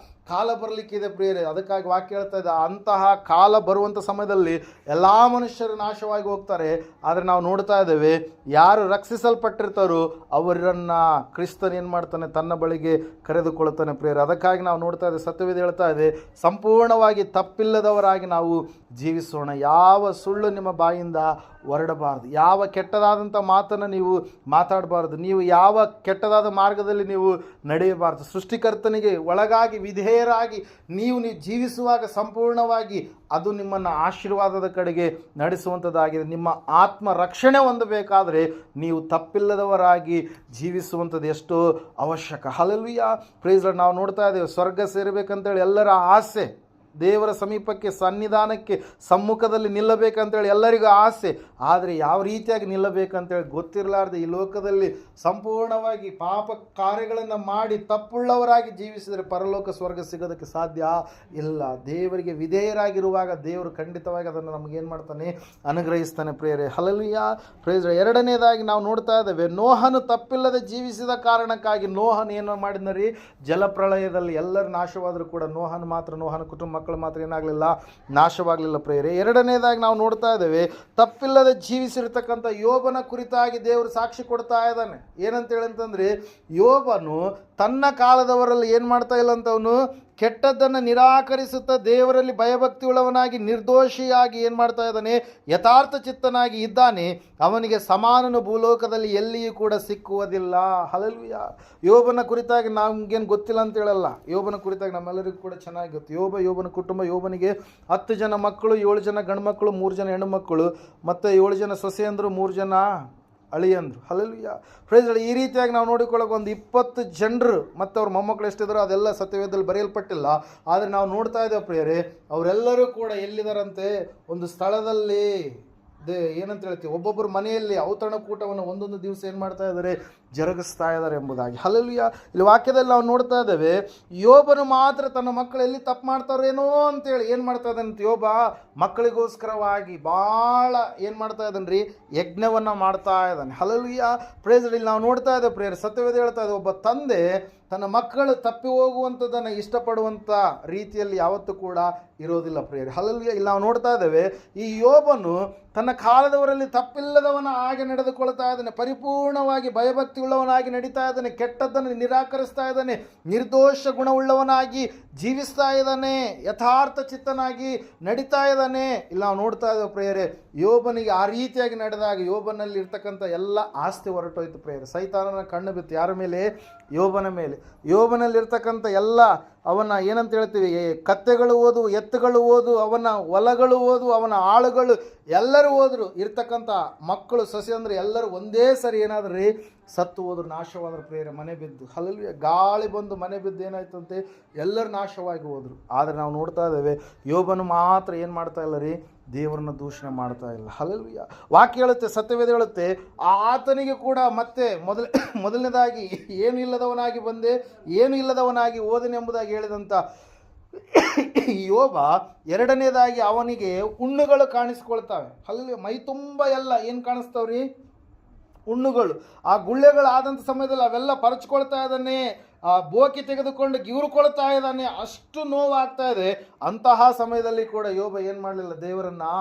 ಕಾಲ ಬರಲಿಕ್ಕಿದೆ ಪ್ರಿಯರೇ. ಅದಕ್ಕಾಗಿ ವಾಕ್ಯ ಹೇಳ್ತಾ ಇದೆ, ಅಂತಹ ಕಾಲ ಬರುವಂಥ ಸಮಯದಲ್ಲಿ ಎಲ್ಲ ಮನುಷ್ಯರು ನಾಶವಾಗಿ ಹೋಗ್ತಾರೆ. ಆದರೆ ನಾವು ನೋಡ್ತಾ ಇದ್ದೇವೆ, ಯಾರು ರಕ್ಷಿಸಲ್ಪಟ್ಟಿರ್ತಾರೋ ಅವರನ್ನು ಕ್ರಿಸ್ತನ್ ಏನು ಮಾಡ್ತಾನೆ, ತನ್ನ ಬಳಿಗೆ ಕರೆದುಕೊಳ್ತಾನೆ ಪ್ರಿಯರೇ. ಅದಕ್ಕಾಗಿ ನಾವು ನೋಡ್ತಾ ಇದ್ದೇವೆ, ಸತ್ಯವೇದ ಹೇಳ್ತಾ ಇದೆ, ಸಂಪೂರ್ಣವಾಗಿ ತಪ್ಪಿಲ್ಲದವರಾಗಿ ನಾವು ಜೀವಿಸೋಣ. ಯಾವ ಸುಳ್ಳು ನಿಮ್ಮ ಬಾಯಿಂದ ಹೊರಡಬಾರ್ದು, ಯಾವ ಕೆಟ್ಟದಾದಂಥ ಮಾತನ್ನು ನೀವು ಮಾತಾಡಬಾರ್ದು, ನೀವು ಯಾವ ಕೆಟ್ಟದಾದ ಮಾರ್ಗದಲ್ಲಿ ನೀವು ನಡೆಯಬಾರ್ದು. ಸೃಷ್ಟಿಕರ್ತನಿಗೆ ಒಳಗಾಗಿ ವಿಧೇಯರಾಗಿ ನೀವು ಜೀವಿಸುವಾಗ ಸಂಪೂರ್ಣವಾಗಿ ಅದು ನಿಮ್ಮನ್ನು ಆಶೀರ್ವಾದದ ಕಡೆಗೆ ನಡೆಸುವಂಥದ್ದಾಗಿದೆ. ನಿಮ್ಮ ಆತ್ಮ ರಕ್ಷಣೆ ಹೊಂದಬೇಕಾದರೆ ನೀವು ತಪ್ಪಿಲ್ಲದವರಾಗಿ ಜೀವಿಸುವಂಥದ್ದು ಎಷ್ಟೋ ಅವಶ್ಯಕ. Hallelujah, praise Lord. ನಾವು ನೋಡ್ತಾ ಇದ್ದೇವೆ, ಸ್ವರ್ಗ ಸೇರಬೇಕಂತೇಳಿ ಎಲ್ಲರ ಆಸೆ, ದೇವರ ಸಮೀಪಕ್ಕೆ ಸನ್ನಿಧಾನಕ್ಕೆ ಸಮ್ಮುಖದಲ್ಲಿ ನಿಲ್ಲಬೇಕಂತೇಳಿ ಎಲ್ಲರಿಗೂ ಆಸೆ. ಆದರೆ ಯಾವ ರೀತಿಯಾಗಿ ನಿಲ್ಲಬೇಕಂತೇಳಿ ಗೊತ್ತಿರಲಾರ್ದೆ ಈ ಲೋಕದಲ್ಲಿ ಸಂಪೂರ್ಣವಾಗಿ ಪಾಪ ಕಾರ್ಯಗಳನ್ನು ಮಾಡಿ ತಪ್ಪುಳ್ಳವರಾಗಿ ಜೀವಿಸಿದರೆ ಪರಲೋಕ ಸ್ವರ್ಗ ಸಿಗೋದಕ್ಕೆ ಸಾಧ್ಯ ಇಲ್ಲ. ದೇವರಿಗೆ ವಿಧೇಯರಾಗಿರುವಾಗ ದೇವರು ಖಂಡಿತವಾಗಿ ಅದನ್ನು ನಮಗೇನು ಮಾಡ್ತಾನೆ, ಅನುಗ್ರಹಿಸ್ತಾನೆ ಪ್ರಿಯರೇ. Hallelujah, praise. ಎರಡನೇದಾಗಿ ನಾವು ನೋಡ್ತಾ ಇದ್ದೇವೆ, ನೋಹನು ತಪ್ಪಿಲ್ಲದೆ ಜೀವಿಸಿದ ಕಾರಣಕ್ಕಾಗಿ ನೋಹನ್ ಏನು ಮಾಡಿದ್ನರಿ, ಜಲಪ್ರಳಯದಲ್ಲಿ ಎಲ್ಲರೂ ನಾಶವಾದರೂ ಕೂಡ ನೋಹನ ಕುಟುಂಬ ಮಕ್ಕಳು ಮಾತ್ರ ಏನಾಗಲಿಲ್ಲ, ನಾಶವಾಗಲಿಲ್ಲ ಪ್ರಿಯರೇ. ಎರಡನೇದಾಗಿ ನಾವು ನೋಡ್ತಾ ಇದ್ದೇವೆ, ತಪ್ಪಿಲ್ಲದೆ ಜೀವಿಸಿರ್ತಕ್ಕಂಥ ಯೋಬನ ಕುರಿತಾಗಿ ದೇವರು ಸಾಕ್ಷಿ ಕೊಡ್ತಾ ಇದ್ದಾನೆ. ಏನಂತ ಹೇಳಂತಂದ್ರೆ, ಯೋಬನು ತನ್ನ ಕಾಲದವರಲ್ಲಿ ಏನು ಮಾಡ್ತಾ ಇಲ್ಲ ಅಂತವನು, ಕೆಟ್ಟದ್ದನ್ನು ನಿರಾಕರಿಸುತ್ತಾ ದೇವರಲ್ಲಿ ಭಯಭಕ್ತಿ ಉಳ್ಳವನಾಗಿ ನಿರ್ದೋಷಿಯಾಗಿ ಏನು ಮಾಡ್ತಾ ಇದ್ದಾನೆ, ಯಥಾರ್ಥ ಚಿತ್ತನಾಗಿ ಇದ್ದಾನೆ. ಅವನಿಗೆ ಸಮಾನನು ಭೂಲೋಕದಲ್ಲಿ ಎಲ್ಲಿಯೂ ಕೂಡ ಸಿಕ್ಕುವುದಿಲ್ಲ. ಹಲ್ಲೆಲೂಯಾ. ಯೋಬನ ಕುರಿತಾಗಿ ನಮಗೇನು ಗೊತ್ತಿಲ್ಲ ಅಂತ ಹೇಳಲ್ಲ, ಯೋಬನ ಕುರಿತಾಗಿ ನಮ್ಮೆಲ್ಲರಿಗೂ ಕೂಡ ಚೆನ್ನಾಗಿ ಗೊತ್ತು. ಯೋಬನ ಕುಟುಂಬ, ಯೋಬನಿಗೆ 10 ಜನ ಮಕ್ಕಳು, 7 ಜನ ಗಂಡು ಮಕ್ಕಳು, 3 ಜನ ಹೆಣ್ಣು ಮಕ್ಕಳು, ಮತ್ತು 7 ಜನ ಸೊಸೆಯಂದರು, 3 ಜನ ಅಳಿಯಂದ್ರು. Hallelujah, price. ಈ ರೀತಿಯಾಗಿ ನಾವು ನೋಡಿಕೊಳ್ಳೋಕೆ ಒಂದು 20 ಜನರು ಮತ್ತು ಅವ್ರ ಮೊಮ್ಮಕ್ಕಳು ಎಷ್ಟಿದ್ದಾರೋ ಅದೆಲ್ಲ ಸತ್ಯವೇದದಲ್ಲಿ ಬರೆಯಲ್ಪಟ್ಟಿಲ್ಲ. ಆದರೆ ನಾವು ನೋಡ್ತಾ ಇದ್ದೇವೆ ಪ್ರಿಯರೇ, ಅವರೆಲ್ಲರೂ ಕೂಡ ಎಲ್ಲಿದ್ದಾರಂತೆ, ಒಂದು ಸ್ಥಳದಲ್ಲಿ ಏನಂತ ಹೇಳ್ತೀವಿ, ಒಬ್ಬೊಬ್ಬರು ಮನೆಯಲ್ಲಿ ಔತಣಕೂಟವನ್ನು ಒಂದೊಂದು ದಿವಸ ಏನು ಮಾಡ್ತಾ ಇದ್ದಾರೆ, ಜರುಗಿಸ್ತಾ ಇದ್ದಾರೆ ಎಂಬುದಾಗಿ. ಹಲ್ಲೆಲೂಯಾ. ಇಲ್ಲಿ ವಾಕ್ಯದಲ್ಲಿ ನಾವು ನೋಡ್ತಾ ಇದ್ದೇವೆ, ಯೋಬನು ಮಾತ್ರ ತನ್ನ ಮಕ್ಕಳು ಎಲ್ಲಿ ತಪ್ಪು ಮಾಡ್ತಾರೇನೋ ಅಂತೇಳಿ ಏನು ಮಾಡ್ತಾ ಇದ್ದಾನಂತ, ಯೋಬ ಮಕ್ಕಳಿಗೋಸ್ಕರವಾಗಿ ಭಾಳ ಏನು ಮಾಡ್ತಾ ಇದ್ದಾನೆ ರೀ, ಯಜ್ಞವನ್ನು ಮಾಡ್ತಾ ಇದ್ದಾನೆ. Hallelujah, praise. ಇಲ್ಲಿ ನಾವು ನೋಡ್ತಾ ಇದ್ದೇವೆ ಪ್ರಿಯರೇ, ಸತ್ಯವೇದ ಹೇಳ್ತಾ ಇದೆ, ಒಬ್ಬ ತಂದೆ ತನ್ನ ಮಕ್ಕಳು ತಪ್ಪಿ ಹೋಗುವಂಥದ್ದನ್ನು ಇಷ್ಟಪಡುವಂಥ ರೀತಿಯಲ್ಲಿ ಯಾವತ್ತೂ ಕೂಡ ಇರೋದಿಲ್ಲ ಪ್ರಿಯರೇ. ಹಲ್ಲೆಲೂಯಾ. ಇಲ್ಲಿ ನಾವು ನೋಡ್ತಾ ಇದ್ದೇವೆ, ಈ ಯೋಬನು ತನ್ನ ಕಾಲದವರಲ್ಲಿ ತಪ್ಪಿಲ್ಲದವನ ಹಾಗೆ ನಡೆದುಕೊಳ್ತಾ ಇದ್ದಾನೆ, ಪರಿಪೂರ್ಣವಾಗಿ ಭಯಭಕ್ತಿ ಉಳ್ಳವನಾಗಿ ನಡೀತಾ ಇದ್ದಾನೆ, ಕೆಟ್ಟದ್ದನ್ನು ನಿರಾಕರಿಸ್ತಾ ಇದ್ದಾನೆ, ನಿರ್ದೋಷ ಗುಣವುಳ್ಳವನಾಗಿ ಜೀವಿಸ್ತಾ ಇದ್ದಾನೆ, ಯಥಾರ್ಥ ಚಿತ್ತನಾಗಿ ನಡೀತಾ ಇದ್ದಾನೆ. ಇಲ್ಲಿ ನಾವು ನೋಡ್ತಾ ಇದ್ದೇವೆ ಪ್ರಿಯರೇ, ಯೋಬನಿಗೆ ಆ ರೀತಿಯಾಗಿ ನಡೆದಾಗ ಯೋಬನಲ್ಲಿ ಇರ್ತಕ್ಕಂಥ ಎಲ್ಲ ಆಸ್ತಿ ಹೊರಟೋಯ್ತು ಪ್ರಿಯರೇ. ಸೈತಾನನ ಕಣ್ಣು ಬಿತ್ತು ಯಾರ ಮೇಲೆ, ಯೋಬನ ಮೇಲೆ. ಯೋಬನಲ್ಲಿರ್ತಕ್ಕಂಥ ಎಲ್ಲ ಅವನ ಏನಂತ ಹೇಳ್ತೀವಿ, ಕತ್ತೆಗಳು ಓದು, ಎತ್ತುಗಳು ಓದು, ಅವನ ಹೊಲಗಳು ಓದು, ಅವನ ಆಳುಗಳು ಎಲ್ಲರೂ ಹೋದ್ರು, ಇರ್ತಕ್ಕಂಥ ಮಕ್ಕಳು ಸೊಸೆ ಅಂದರೆ ಎಲ್ಲರೂ ಒಂದೇ ಸರಿ ಏನಾದ್ರೂ ರೀ ಸತ್ತು ಹೋದ್ರು, ನಾಶವಾದ್ರು ಪ್ರಿಯರೇ, ಮನೆ ಬಿದ್ದು. ಹಲ್ಲೆಲೂಯಾ. ಗಾಳಿ ಬಂದು ಮನೆ ಬಿದ್ದು ಏನಾಯ್ತು ಅಂತೆ, ಎಲ್ಲರೂ ನಾಶವಾಗಿ ಹೋದರು. ಆದರೆ ನಾವು ನೋಡ್ತಾ ಇದ್ದೇವೆ, ಯೋಬನು ಮಾತ್ರ ಏನು ಮಾಡ್ತಾ ಇಲ್ಲ ರೀ, ದೇವರನ್ನು ದೂಷಣೆ ಮಾಡ್ತಾ ಇಲ್ಲ. ಹಲ್ಲೆಲೂಯಾ. ವಾಕ್ಯ ಹೇಳುತ್ತೆ, ಸತ್ಯವೇದ ಹೇಳುತ್ತೆ, ಆತನಿಗೆ ಕೂಡ ಮತ್ತೆ ಮೊದಲನೇದಾಗಿ ಏನು ಇಲ್ಲದವನಾಗಿ ಬಂದೆ, ಏನು ಇಲ್ಲದವನಾಗಿ ಹೋದನೆಂಬುದಾಗಿ ಹೇಳಿದಂಥ ಯೋಬ ಎರಡನೇದಾಗಿ ಅವನಿಗೆ ಹುಣ್ಣುಗಳು ಕಾಣಿಸ್ಕೊಳ್ತಾವೆ. ಹಲ್ಲೆಲೂಯಾ. ಮೈ ತುಂಬ ಎಲ್ಲ ಏನು ಕಾಣಿಸ್ತಾವ್ರಿ, ಹುಣ್ಣುಗಳು. ಆ ಗುಳ್ಳೆಗಳಾದಂಥ ಸಮಯದಲ್ಲಿ ಅವೆಲ್ಲ ಪರಚ್ಕೊಳ್ತಾ ಇದ್ದಾನೆ, ಆ ಬೋಕಿ ತೆಗೆದುಕೊಂಡು ಗಿವ್ರುಕೊಳ್ತಾ ಇದ್ದಾನೆ, ಅಷ್ಟು ನೋವಾಗ್ತಾ ಇದೆ. ಅಂತಹ ಸಮಯದಲ್ಲಿ ಕೂಡ ಯೋಬ ಏನು ಮಾಡಲಿಲ್ಲ, ದೇವರನ್ನು